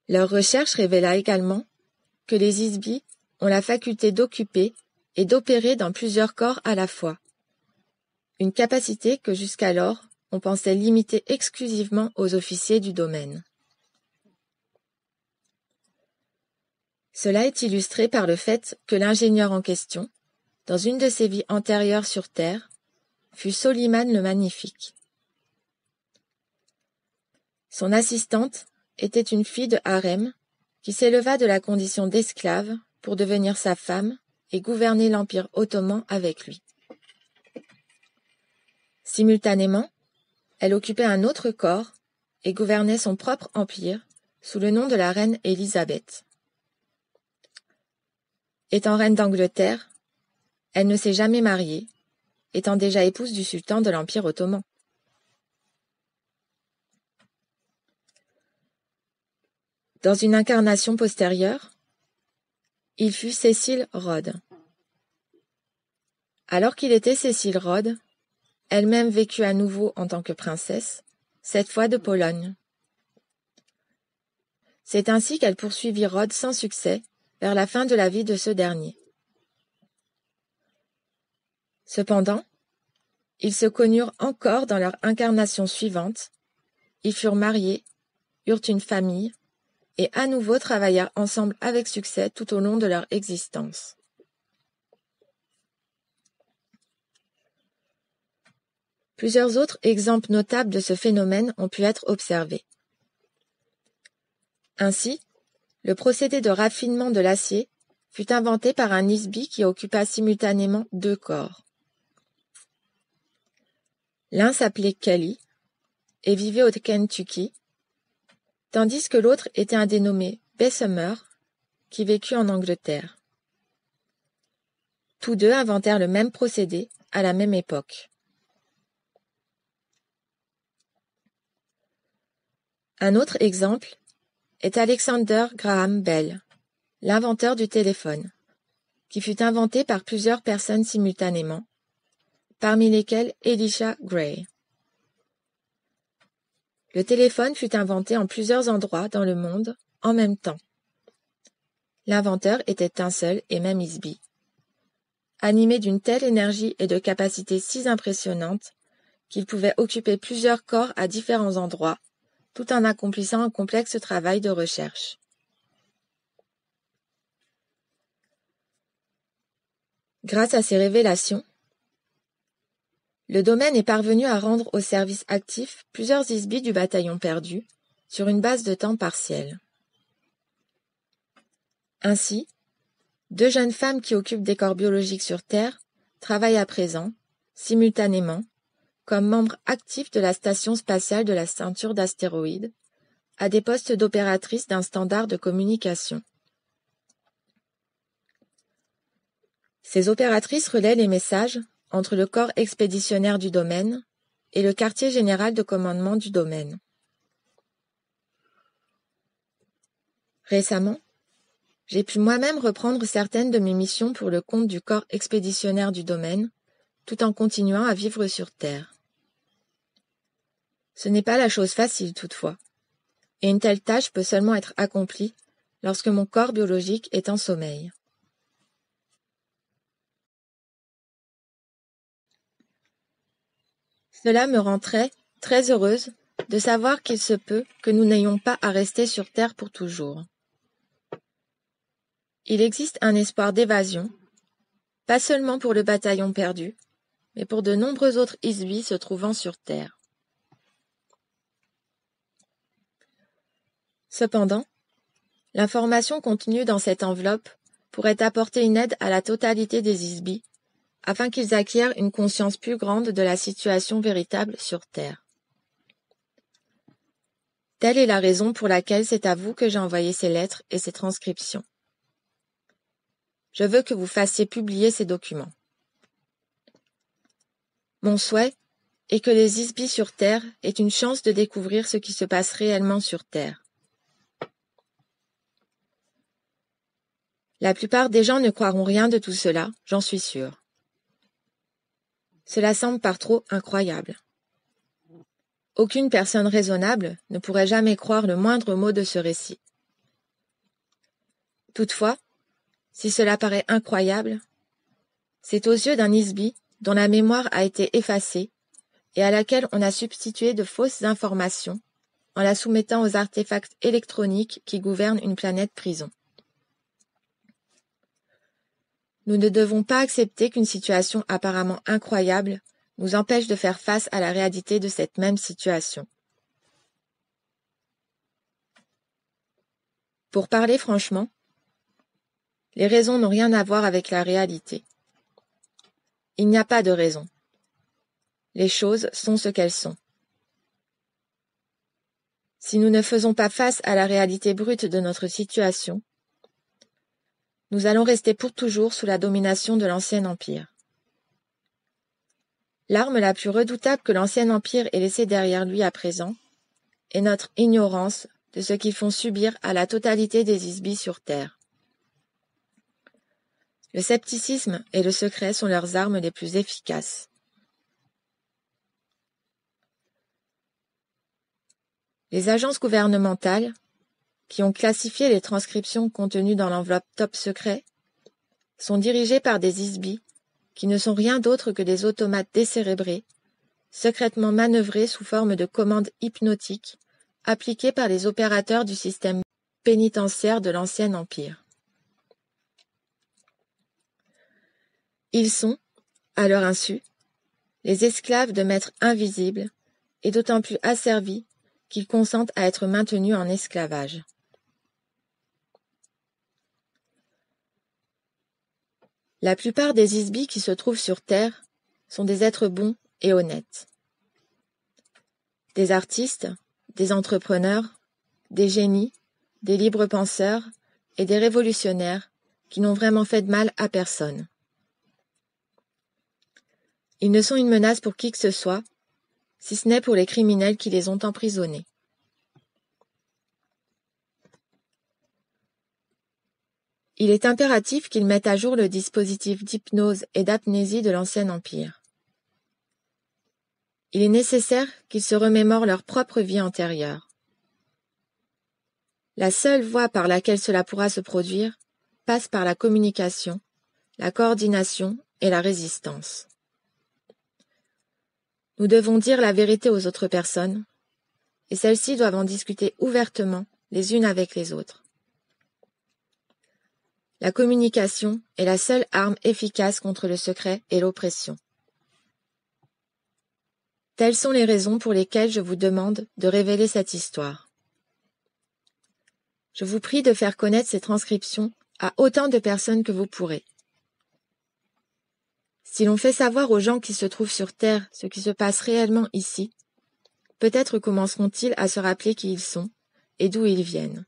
Leur recherche révéla également que les Isbis ont la faculté d'occuper et d'opérer dans plusieurs corps à la fois, une capacité que jusqu'alors on pensait limitée exclusivement aux officiers du domaine. Cela est illustré par le fait que l'ingénieur en question, dans une de ses vies antérieures sur Terre, fut Soliman le Magnifique. Son assistante était une fille de harem qui s'éleva de la condition d'esclave pour devenir sa femme et gouverner l'Empire ottoman avec lui. Simultanément, elle occupait un autre corps et gouvernait son propre empire sous le nom de la reine Élisabeth. Étant reine d'Angleterre, elle ne s'est jamais mariée, étant déjà épouse du sultan de l'Empire ottoman. Dans une incarnation postérieure, il fut Cécile Rhodes. Alors qu'il était Cécile Rhodes, elle-même vécut à nouveau en tant que princesse, cette fois de Pologne. C'est ainsi qu'elle poursuivit Rhodes sans succès vers la fin de la vie de ce dernier. Cependant, ils se connurent encore dans leur incarnation suivante, ils furent mariés, eurent une famille, et à nouveau travaillèrent ensemble avec succès tout au long de leur existence. Plusieurs autres exemples notables de ce phénomène ont pu être observés. Ainsi, le procédé de raffinement de l'acier fut inventé par un Isbi qui occupa simultanément 2 corps. L'un s'appelait Kelly et vivait au Kentucky, tandis que l'autre était un dénommé Bessemer qui vécut en Angleterre. Tous deux inventèrent le même procédé à la même époque. Un autre exemple est Alexander Graham Bell, l'inventeur du téléphone, qui fut inventé par plusieurs personnes simultanément, parmi lesquelles Elisha Gray. Le téléphone fut inventé en plusieurs endroits dans le monde en même temps. L'inventeur était un seul et même Isby, animé d'une telle énergie et de capacité si impressionnantes qu'il pouvait occuper plusieurs corps à différents endroits, tout en accomplissant un complexe travail de recherche. Grâce à ces révélations, le domaine est parvenu à rendre au service actif plusieurs Isby du bataillon perdu sur une base de temps partielle. Ainsi, 2 jeunes femmes qui occupent des corps biologiques sur Terre travaillent à présent, simultanément, comme membres actifs de la station spatiale de la ceinture d'astéroïdes, à des postes d'opératrices d'un standard de communication. Ces opératrices relaient les messages entre le corps expéditionnaire du domaine et le quartier général de commandement du domaine. Récemment, j'ai pu moi-même reprendre certaines de mes missions pour le compte du corps expéditionnaire du domaine, tout en continuant à vivre sur Terre. Ce n'est pas la chose facile toutefois, et une telle tâche peut seulement être accomplie lorsque mon corps biologique est en sommeil. Cela me rend très heureuse de savoir qu'il se peut que nous n'ayons pas à rester sur Terre pour toujours. Il existe un espoir d'évasion, pas seulement pour le bataillon perdu, mais pour de nombreux autres Isby se trouvant sur Terre. Cependant, l'information contenue dans cette enveloppe pourrait apporter une aide à la totalité des Isby, afin qu'ils acquièrent une conscience plus grande de la situation véritable sur Terre. Telle est la raison pour laquelle c'est à vous que j'ai envoyé ces lettres et ces transcriptions. Je veux que vous fassiez publier ces documents. Mon souhait est que les Isby sur Terre aient une chance de découvrir ce qui se passe réellement sur Terre. La plupart des gens ne croiront rien de tout cela, j'en suis sûre. Cela semble par trop incroyable. Aucune personne raisonnable ne pourrait jamais croire le moindre mot de ce récit. Toutefois, si cela paraît incroyable, c'est aux yeux d'un Isby dont la mémoire a été effacée et à laquelle on a substitué de fausses informations en la soumettant aux artefacts électroniques qui gouvernent une planète prison. Nous ne devons pas accepter qu'une situation apparemment incroyable nous empêche de faire face à la réalité de cette même situation. Pour parler franchement, les raisons n'ont rien à voir avec la réalité. Il n'y a pas de raison. Les choses sont ce qu'elles sont. Si nous ne faisons pas face à la réalité brute de notre situation, nous allons rester pour toujours sous la domination de l'Ancien Empire. L'arme la plus redoutable que l'Ancien Empire ait laissée derrière lui à présent est notre ignorance de ce qu'ils font subir à la totalité des Isby sur Terre. Le scepticisme et le secret sont leurs armes les plus efficaces. Les agences gouvernementales, qui ont classifié les transcriptions contenues dans l'enveloppe top secret, sont dirigées par des Isby qui ne sont rien d'autre que des automates décérébrés, secrètement manœuvrés sous forme de commandes hypnotiques appliquées par les opérateurs du système pénitentiaire de l'Ancien Empire. Ils sont, à leur insu, les esclaves de maîtres invisibles et d'autant plus asservis qu'ils consentent à être maintenus en esclavage. La plupart des Isby qui se trouvent sur Terre sont des êtres bons et honnêtes. Des artistes, des entrepreneurs, des génies, des libres penseurs et des révolutionnaires qui n'ont vraiment fait de mal à personne. Ils ne sont une menace pour qui que ce soit, si ce n'est pour les criminels qui les ont emprisonnés. Il est impératif qu'ils mettent à jour le dispositif d'hypnose et d'apnésie de l'Ancien Empire. Il est nécessaire qu'ils se remémorent leur propre vie antérieure. La seule voie par laquelle cela pourra se produire passe par la communication, la coordination et la résistance. Nous devons dire la vérité aux autres personnes, et celles-ci doivent en discuter ouvertement les unes avec les autres. La communication est la seule arme efficace contre le secret et l'oppression. Telles sont les raisons pour lesquelles je vous demande de révéler cette histoire. Je vous prie de faire connaître ces transcriptions à autant de personnes que vous pourrez. Si l'on fait savoir aux gens qui se trouvent sur Terre ce qui se passe réellement ici, peut-être commenceront-ils à se rappeler qui ils sont et d'où ils viennent.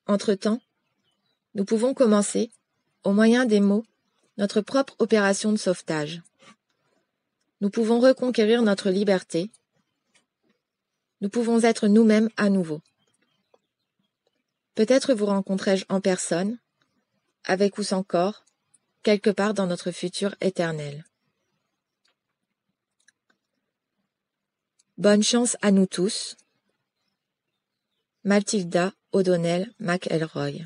Entre-temps, nous pouvons commencer, au moyen des mots, notre propre opération de sauvetage. Nous pouvons reconquérir notre liberté. Nous pouvons être nous-mêmes à nouveau. Peut-être vous rencontrerai-je en personne, avec ou sans corps, quelque part dans notre futur éternel. Bonne chance à nous tous. Mathilda O'Donnell McElroy.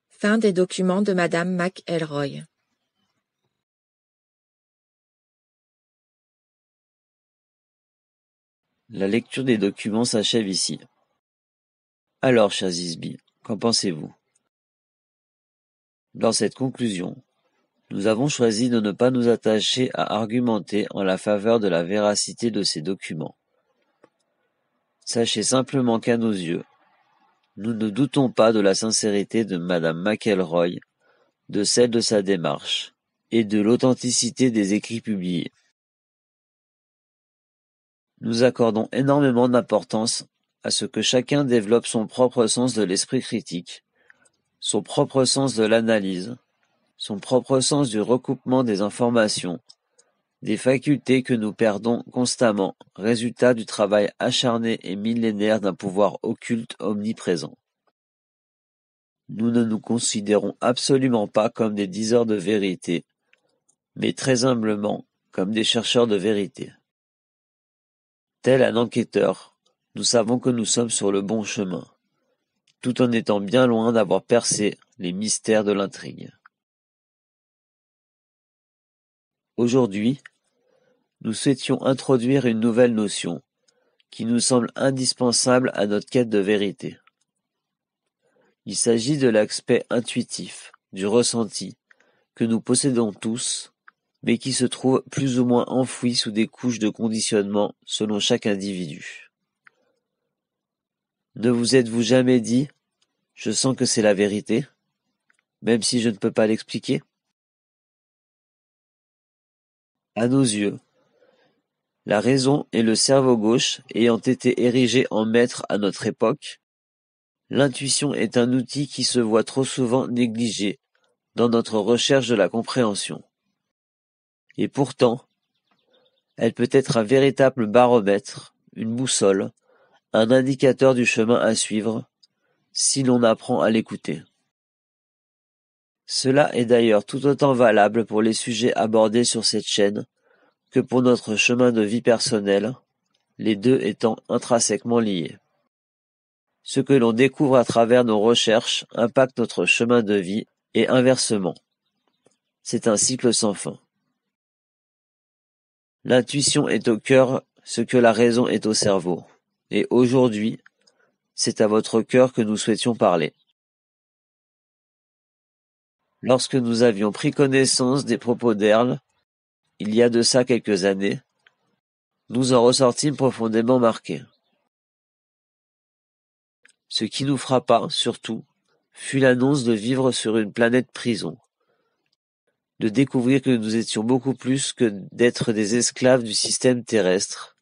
Fin des documents de Madame McElroy. La lecture des documents s'achève ici. Alors, cher Zisby, qu'en pensez-vous? Dans cette conclusion, nous avons choisi de ne pas nous attacher à argumenter en la faveur de la véracité de ces documents. Sachez simplement qu'à nos yeux, nous ne doutons pas de la sincérité de Madame McElroy, de celle de sa démarche, et de l'authenticité des écrits publiés. Nous accordons énormément d'importance à ce que chacun développe son propre sens de l'esprit critique, son propre sens de l'analyse, son propre sens du recoupement des informations, des facultés que nous perdons constamment, résultat du travail acharné et millénaire d'un pouvoir occulte omniprésent. Nous ne nous considérons absolument pas comme des diseurs de vérité, mais très humblement comme des chercheurs de vérité. Tel un enquêteur, nous savons que nous sommes sur le bon chemin, tout en étant bien loin d'avoir percé les mystères de l'intrigue. Aujourd'hui, nous souhaitions introduire une nouvelle notion, qui nous semble indispensable à notre quête de vérité. Il s'agit de l'aspect intuitif, du ressenti, que nous possédons tous, mais qui se trouve plus ou moins enfoui sous des couches de conditionnement selon chaque individu. Ne vous êtes-vous jamais dit « Je sens que c'est la vérité », même si je ne peux pas l'expliquer? À nos yeux, la raison et le cerveau gauche ayant été érigés en maîtres à notre époque, l'intuition est un outil qui se voit trop souvent négligé dans notre recherche de la compréhension. Et pourtant, elle peut être un véritable baromètre, une boussole, un indicateur du chemin à suivre, si l'on apprend à l'écouter. Cela est d'ailleurs tout autant valable pour les sujets abordés sur cette chaîne que pour notre chemin de vie personnel, les deux étant intrinsèquement liés. Ce que l'on découvre à travers nos recherches impacte notre chemin de vie et inversement. C'est un cycle sans fin. L'intuition est au cœur ce que la raison est au cerveau. Et aujourd'hui, c'est à votre cœur que nous souhaitions parler. Lorsque nous avions pris connaissance des propos d'Earle, il y a de ça quelques années, nous en ressortîmes profondément marqués. Ce qui nous frappa, surtout, fut l'annonce de vivre sur une planète prison, de découvrir que nous étions beaucoup plus que d'être des esclaves du système terrestre.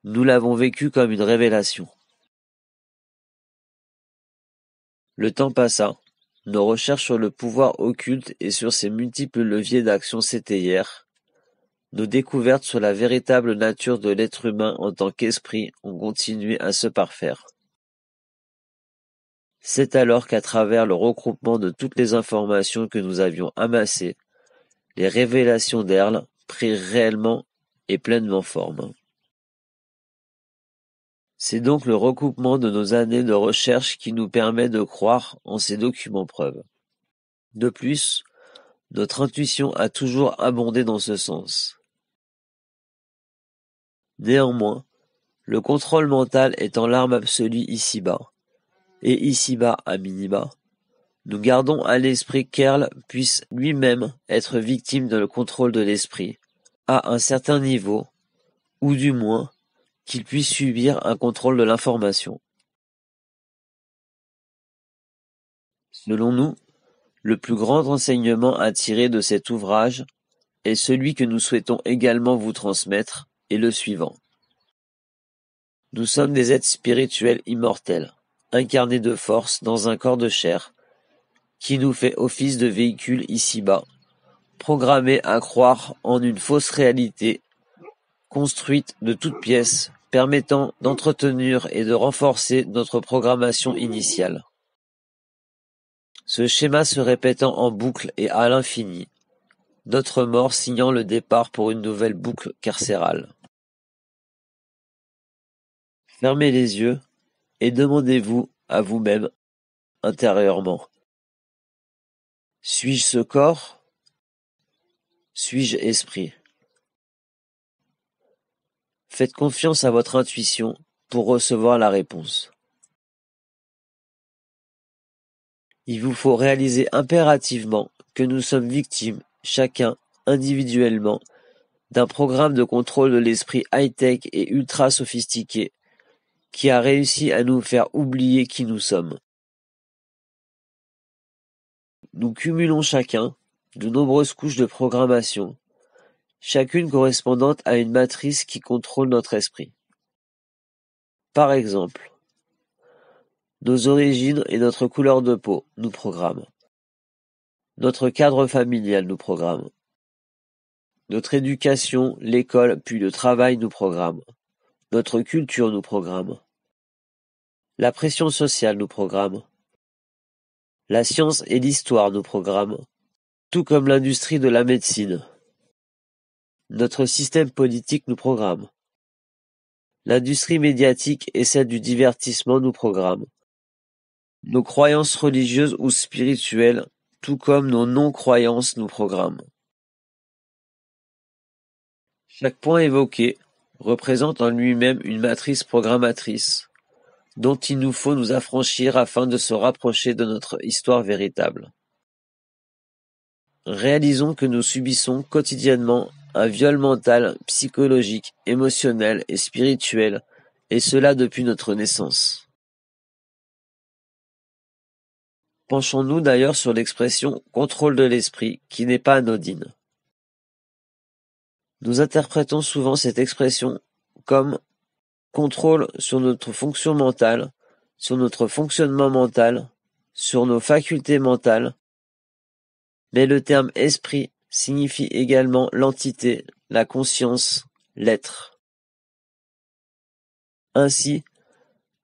Nous l'avons vécu comme une révélation. Le temps passa, nos recherches sur le pouvoir occulte et sur ses multiples leviers d'action s'étayèrent, nos découvertes sur la véritable nature de l'être humain en tant qu'esprit ont continué à se parfaire. C'est alors qu'à travers le regroupement de toutes les informations que nous avions amassées, les révélations d'Earle prirent réellement et pleinement forme. C'est donc le recoupement de nos années de recherche qui nous permet de croire en ces documents preuves. De plus, notre intuition a toujours abondé dans ce sens. Néanmoins, le contrôle mental étant l'arme absolue ici-bas, et ici-bas à minima, nous gardons à l'esprit qu'Earle puisse lui-même être victime de le contrôle de l'esprit, à un certain niveau, ou du moins, qu'il puisse subir un contrôle de l'information. Selon nous, le plus grand enseignement à tirer de cet ouvrage, et celui que nous souhaitons également vous transmettre, est le suivant. Nous sommes des êtres spirituels immortels, incarnés de force dans un corps de chair, qui nous fait office de véhicule ici-bas, programmés à croire en une fausse réalité, construite de toutes pièces, permettant d'entretenir et de renforcer notre programmation initiale. Ce schéma se répétant en boucle et à l'infini, notre mort signant le départ pour une nouvelle boucle carcérale. Fermez les yeux et demandez-vous à vous-même intérieurement. Suis-je ce corps? Suis-je esprit? Faites confiance à votre intuition pour recevoir la réponse. Il vous faut réaliser impérativement que nous sommes victimes, chacun individuellement, d'un programme de contrôle de l'esprit high-tech et ultra sophistiqué qui a réussi à nous faire oublier qui nous sommes. Nous cumulons chacun de nombreuses couches de programmation, chacune correspondante à une matrice qui contrôle notre esprit. Par exemple, nos origines et notre couleur de peau nous programment. Notre cadre familial nous programme. Notre éducation, l'école puis le travail nous programme. Notre culture nous programme. La pression sociale nous programme. La science et l'histoire nous programment, tout comme l'industrie de la médecine. Notre système politique nous programme. L'industrie médiatique et celle du divertissement nous programment. Nos croyances religieuses ou spirituelles, tout comme nos non-croyances nous programment. Chaque point évoqué représente en lui-même une matrice programmatrice, dont il nous faut nous affranchir afin de se rapprocher de notre histoire véritable. Réalisons que nous subissons quotidiennement un viol mental, psychologique, émotionnel et spirituel, et cela depuis notre naissance. Penchons-nous d'ailleurs sur l'expression « contrôle de l'esprit » qui n'est pas anodine. Nous interprétons souvent cette expression comme contrôle sur notre fonction mentale, sur notre fonctionnement mental, sur nos facultés mentales, mais le terme esprit signifie également l'entité, la conscience, l'être. Ainsi,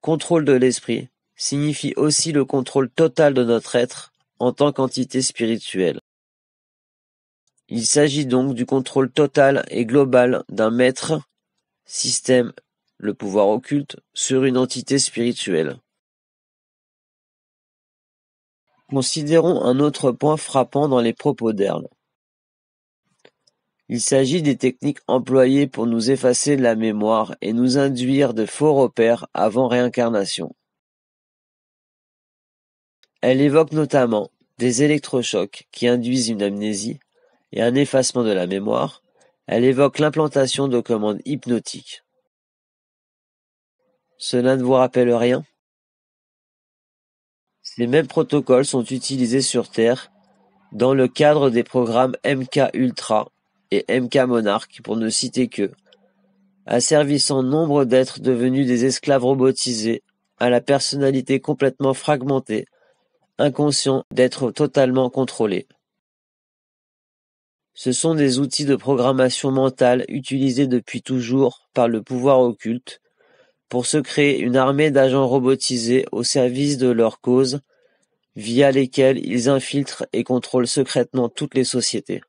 contrôle de l'esprit signifie aussi le contrôle total de notre être en tant qu'entité spirituelle. Il s'agit donc du contrôle total et global d'un maître, système, le pouvoir occulte, sur une entité spirituelle. Considérons un autre point frappant dans les propos d'Earle. Il s'agit des techniques employées pour nous effacer de la mémoire et nous induire de faux repères avant réincarnation. Elle évoque notamment des électrochocs qui induisent une amnésie et un effacement de la mémoire. Elle évoque l'implantation de commandes hypnotiques. Cela ne vous rappelle rien? Ces mêmes protocoles sont utilisés sur Terre dans le cadre des programmes MK Ultra et MK Monarch, pour ne citer que, asservissant nombre d'êtres devenus des esclaves robotisés, à la personnalité complètement fragmentée, inconscient d'être totalement contrôlé. Ce sont des outils de programmation mentale utilisés depuis toujours par le pouvoir occulte pour se créer une armée d'agents robotisés au service de leur cause, via lesquels ils infiltrent et contrôlent secrètement toutes les sociétés.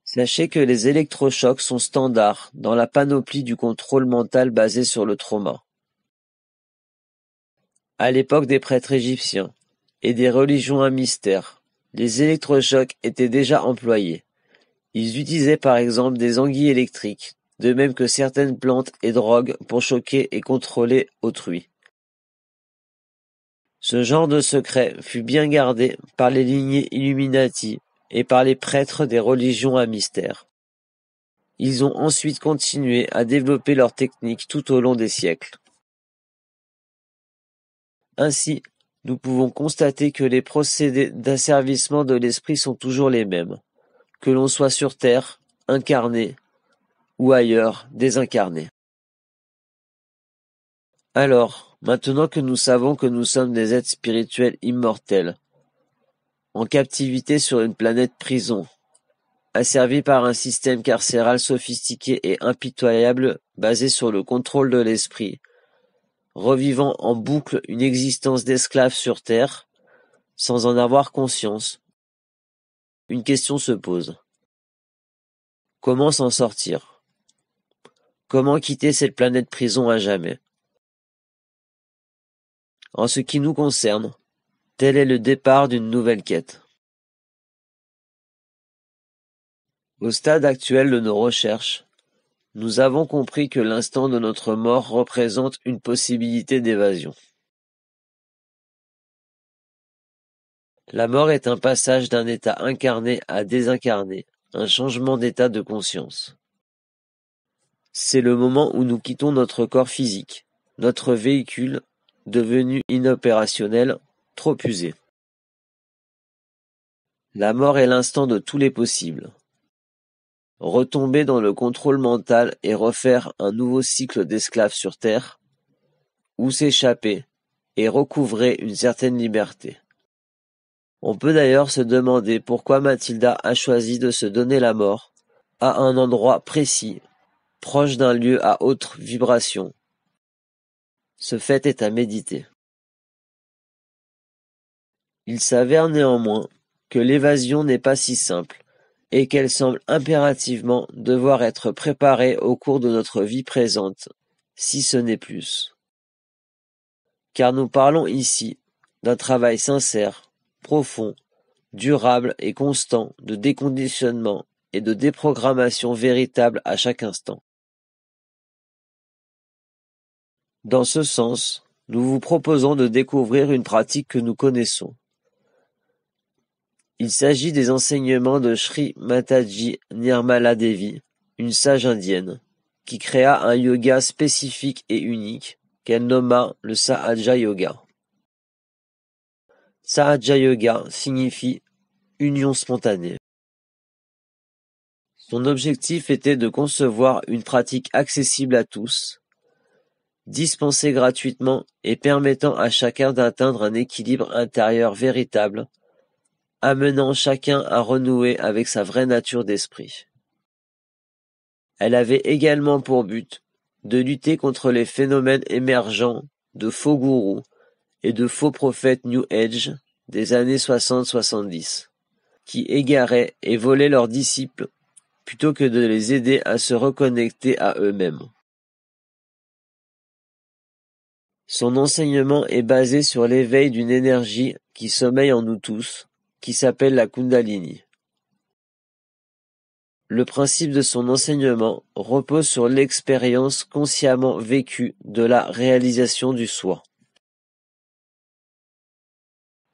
Sachez que les électrochocs sont standards dans la panoplie du contrôle mental basé sur le trauma. À l'époque des prêtres égyptiens et des religions à mystère, les électrochocs étaient déjà employés. Ils utilisaient par exemple des anguilles électriques, de même que certaines plantes et drogues pour choquer et contrôler autrui. Ce genre de secret fut bien gardé par les lignées Illuminati et par les prêtres des religions à mystère. Ils ont ensuite continué à développer leurs techniques tout au long des siècles. Ainsi, nous pouvons constater que les procédés d'asservissement de l'esprit sont toujours les mêmes, que l'on soit sur Terre, incarné, ou ailleurs, désincarné. Alors, maintenant que nous savons que nous sommes des êtres spirituels immortels, en captivité sur une planète prison, asservis par un système carcéral sophistiqué et impitoyable basé sur le contrôle de l'esprit, revivant en boucle une existence d'esclave sur Terre, sans en avoir conscience, une question se pose. Comment s'en sortir? Comment quitter cette planète prison à jamais? En ce qui nous concerne, tel est le départ d'une nouvelle quête. Au stade actuel de nos recherches, nous avons compris que l'instant de notre mort représente une possibilité d'évasion. La mort est un passage d'un état incarné à désincarné, un changement d'état de conscience. C'est le moment où nous quittons notre corps physique, notre véhicule, devenu inopérationnel, trop usé. La mort est l'instant de tous les possibles. Retomber dans le contrôle mental et refaire un nouveau cycle d'esclaves sur Terre, ou s'échapper et recouvrer une certaine liberté. On peut d'ailleurs se demander pourquoi Mathilda a choisi de se donner la mort à un endroit précis, proche d'un lieu à haute vibration. Ce fait est à méditer. Il s'avère néanmoins que l'évasion n'est pas si simple et qu'elle semble impérativement devoir être préparée au cours de notre vie présente, si ce n'est plus. Car nous parlons ici d'un travail sincère, profond, durable et constant de déconditionnement et de déprogrammation véritable à chaque instant. Dans ce sens, nous vous proposons de découvrir une pratique que nous connaissons. Il s'agit des enseignements de Sri Mataji Nirmala Devi, une sage indienne, qui créa un yoga spécifique et unique qu'elle nomma le Sahaja Yoga. Sahaja Yoga signifie union spontanée. Son objectif était de concevoir une pratique accessible à tous, dispensée gratuitement et permettant à chacun d'atteindre un équilibre intérieur véritable, amenant chacun à renouer avec sa vraie nature d'esprit. Elle avait également pour but de lutter contre les phénomènes émergents de faux gourous et de faux prophètes New Age des années 60-70, qui égaraient et volaient leurs disciples plutôt que de les aider à se reconnecter à eux-mêmes. Son enseignement est basé sur l'éveil d'une énergie qui sommeille en nous tous, qui s'appelle la Kundalini. Le principe de son enseignement repose sur l'expérience consciemment vécue de la réalisation du soi.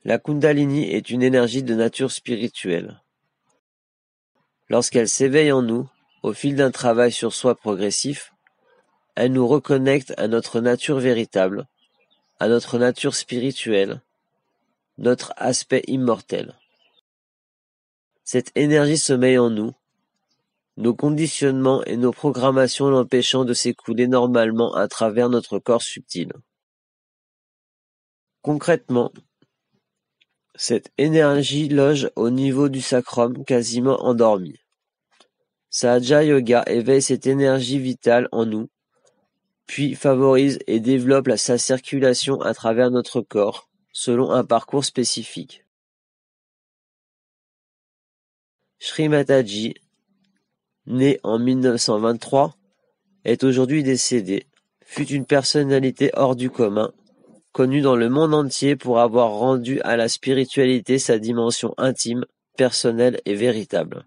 La Kundalini est une énergie de nature spirituelle. Lorsqu'elle s'éveille en nous, au fil d'un travail sur soi progressif, elle nous reconnecte à notre nature véritable, à notre nature spirituelle, notre aspect immortel. Cette énergie sommeille en nous, nos conditionnements et nos programmations l'empêchant de s'écouler normalement à travers notre corps subtil. Concrètement, cette énergie loge au niveau du sacrum quasiment endormi. Sahaja Yoga éveille cette énergie vitale en nous, puis favorise et développe sa circulation à travers notre corps, selon un parcours spécifique. Sri Mataji, né en 1923, est aujourd'hui décédé, fut une personnalité hors du commun, connue dans le monde entier pour avoir rendu à la spiritualité sa dimension intime, personnelle et véritable.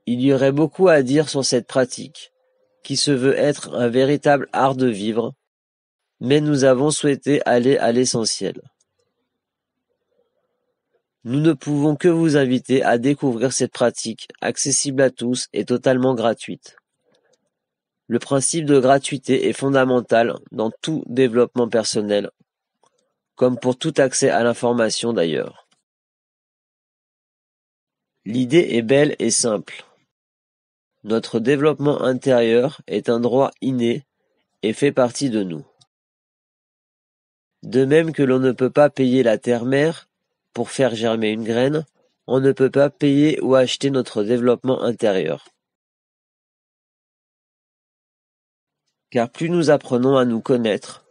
Il y aurait beaucoup à dire sur cette pratique, qui se veut être un véritable art de vivre, mais nous avons souhaité aller à l'essentiel. Nous ne pouvons que vous inviter à découvrir cette pratique, accessible à tous et totalement gratuite. Le principe de gratuité est fondamental dans tout développement personnel, comme pour tout accès à l'information d'ailleurs. L'idée est belle et simple. Notre développement intérieur est un droit inné et fait partie de nous. De même que l'on ne peut pas payer la terre-mère pour faire germer une graine, on ne peut pas payer ou acheter notre développement intérieur. Car plus nous apprenons à nous connaître,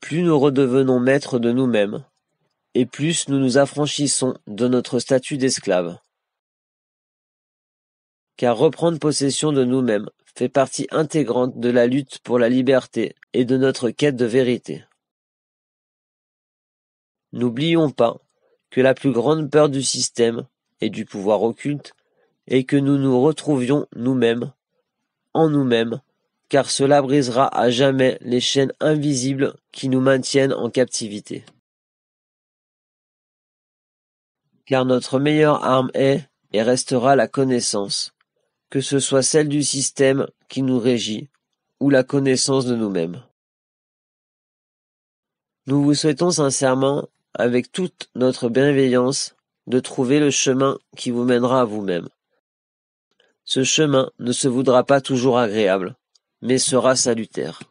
plus nous redevenons maîtres de nous-mêmes, et plus nous nous affranchissons de notre statut d'esclave. Car reprendre possession de nous-mêmes fait partie intégrante de la lutte pour la liberté et de notre quête de vérité. N'oublions pas que la plus grande peur du système et du pouvoir occulte est que nous nous retrouvions nous-mêmes, en nous-mêmes, car cela brisera à jamais les chaînes invisibles qui nous maintiennent en captivité. Car notre meilleure arme est et restera la connaissance, que ce soit celle du système qui nous régit ou la connaissance de nous-mêmes. Nous vous souhaitons sincèrement, avec toute notre bienveillance, de trouver le chemin qui vous mènera à vous-même. Ce chemin ne se voudra pas toujours agréable, mais sera salutaire.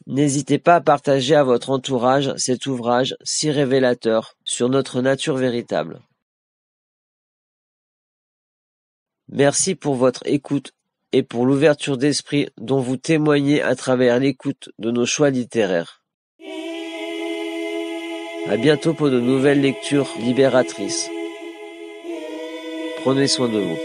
N'hésitez pas à partager à votre entourage cet ouvrage si révélateur sur notre nature véritable. Merci pour votre écoute et pour l'ouverture d'esprit dont vous témoignez à travers l'écoute de nos choix littéraires. À bientôt pour de nouvelles lectures libératrices. Prenez soin de vous.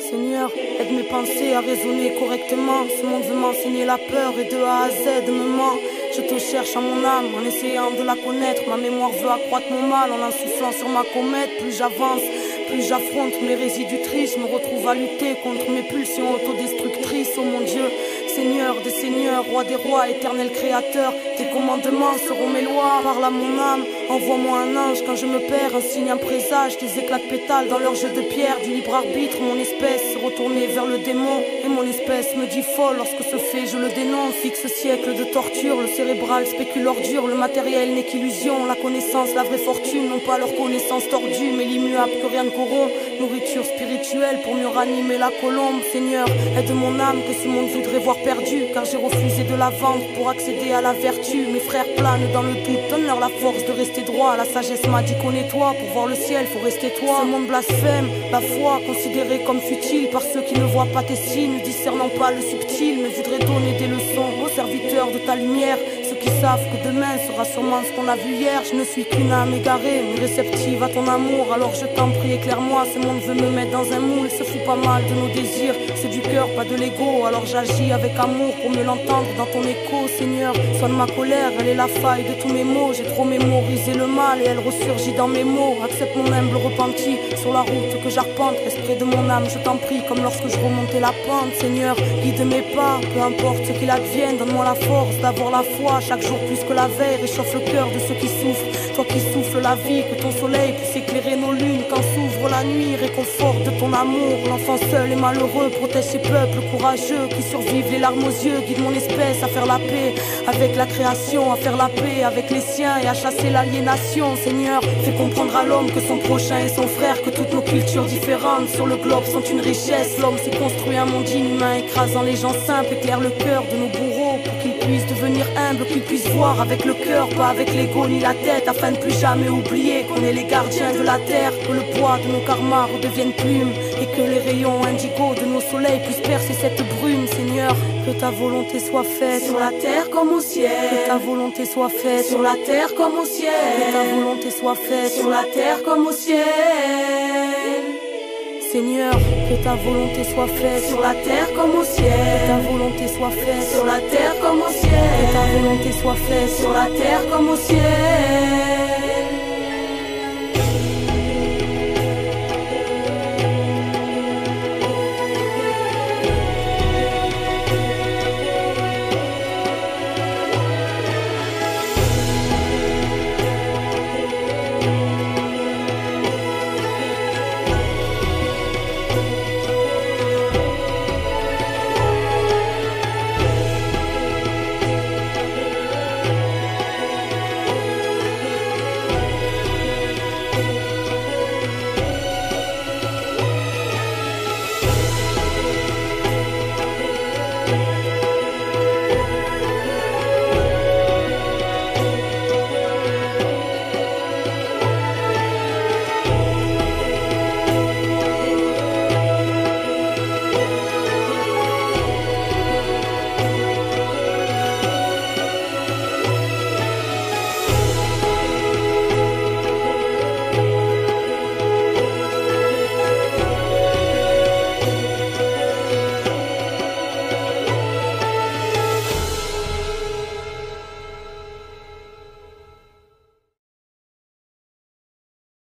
Seigneur, aide mes pensées à raisonner correctement. Ce monde veut m'enseigner la peur et de A à Z me ment. Je te cherche à mon âme en essayant de la connaître. Ma mémoire veut accroître mon mal en soufflant sur ma comète. Plus j'avance, plus j'affronte mes résidus tristes. Je me retrouve à lutter contre mes pulsions autodestructrices. Oh mon Dieu, Seigneur des seigneurs, roi des rois, éternel créateur, tes commandements seront mes lois. Parle à mon âme, envoie-moi un ange quand je me perds, un signe, un présage, des éclats de pétales dans leur jeu de pierre, du libre arbitre, mon espèce retournée vers le démon. Et mon espèce me dit folle lorsque ce fait je le dénonce. Fixe siècle de torture, le cérébral spécule ordure, le matériel n'est qu'illusion, la connaissance, la vraie fortune, non pas leur connaissance tordue, mais l'immuable que rien ne corrompt. Nourriture spirituelle pour mieux ranimer la colombe. Seigneur, aide mon âme que ce monde voudrait voir perdue, car j'ai refusé de la vendre pour accéder à la vertu. Mes frères planent dans le doute, donne-leur la force de rester droit. La sagesse m'a dit connais-toi, pour voir le ciel faut rester toi. Ce monde blasphème, la foi considérée comme futile par ceux qui ne voient pas tes signes, ne discernant pas le subtil, mais voudraient donner des leçons aux serviteurs de ta lumière, ceux qui savent que demain sera sûrement ce qu'on a vu hier. Je ne suis qu'une âme égarée, mais réceptive à ton amour, alors je t'en prie éclaire-moi. Ce monde veut me mettre dans un moule, se fout pas mal de nos désirs, c'est du cœur, pas de l'ego, alors j'agis avec amour pour mieux l'entendre dans ton écho. Seigneur, soigne ma colère, elle est la faille de tous mes mots, j'ai trop mémorisé le mal et elle ressurgit dans mes mots. Accepte mon humble repenti sur la route que j'arpente, reste près de mon âme, je t'en prie, comme lorsque je remontais la pente. Seigneur, guide mes pas, peu importe ce qu'il advienne, donne-moi la force d'avoir la foi, chaque jour plus que la veille, réchauffe le cœur de ceux qui souffrent. toi qui souffles la vie, que ton soleil puisse éclairer nos lunes quand s'ouvre la nuit. Réconforte de ton amour, l'enfant seul et malheureux, protège ces peuples courageux qui survivent les larmes aux yeux. Guide mon espèce à faire la paix avec la création, à faire la paix avec les siens et à chasser l'aliénation. Seigneur, fais comprendre à l'homme que son prochain est son frère, que toutes nos cultures différentes sur le globe sont une richesse. L'homme s'est construit un monde inhumain, écrasant les gens simples, éclaire le cœur de nos bourreaux pour qu'ils puissent devenir humbles, qu'ils puissent voir avec le cœur, pas avec l'ego ni la tête, afin de plus jamais oublier qu'on est les gardiens de la terre, que le poids de nos karmas redevienne plume et que les rayons indigo de nos soleils puissent percer cette brume. Seigneur, que ta volonté soit faite sur la terre comme au ciel, que ta volonté soit faite sur la terre comme au ciel, que ta volonté soit faite sur la terre comme au ciel. Seigneur, que ta volonté soit faite sur la terre comme au ciel, que ta volonté soit faite sur la terre comme au ciel, que ta volonté soit faite sur la terre comme au ciel.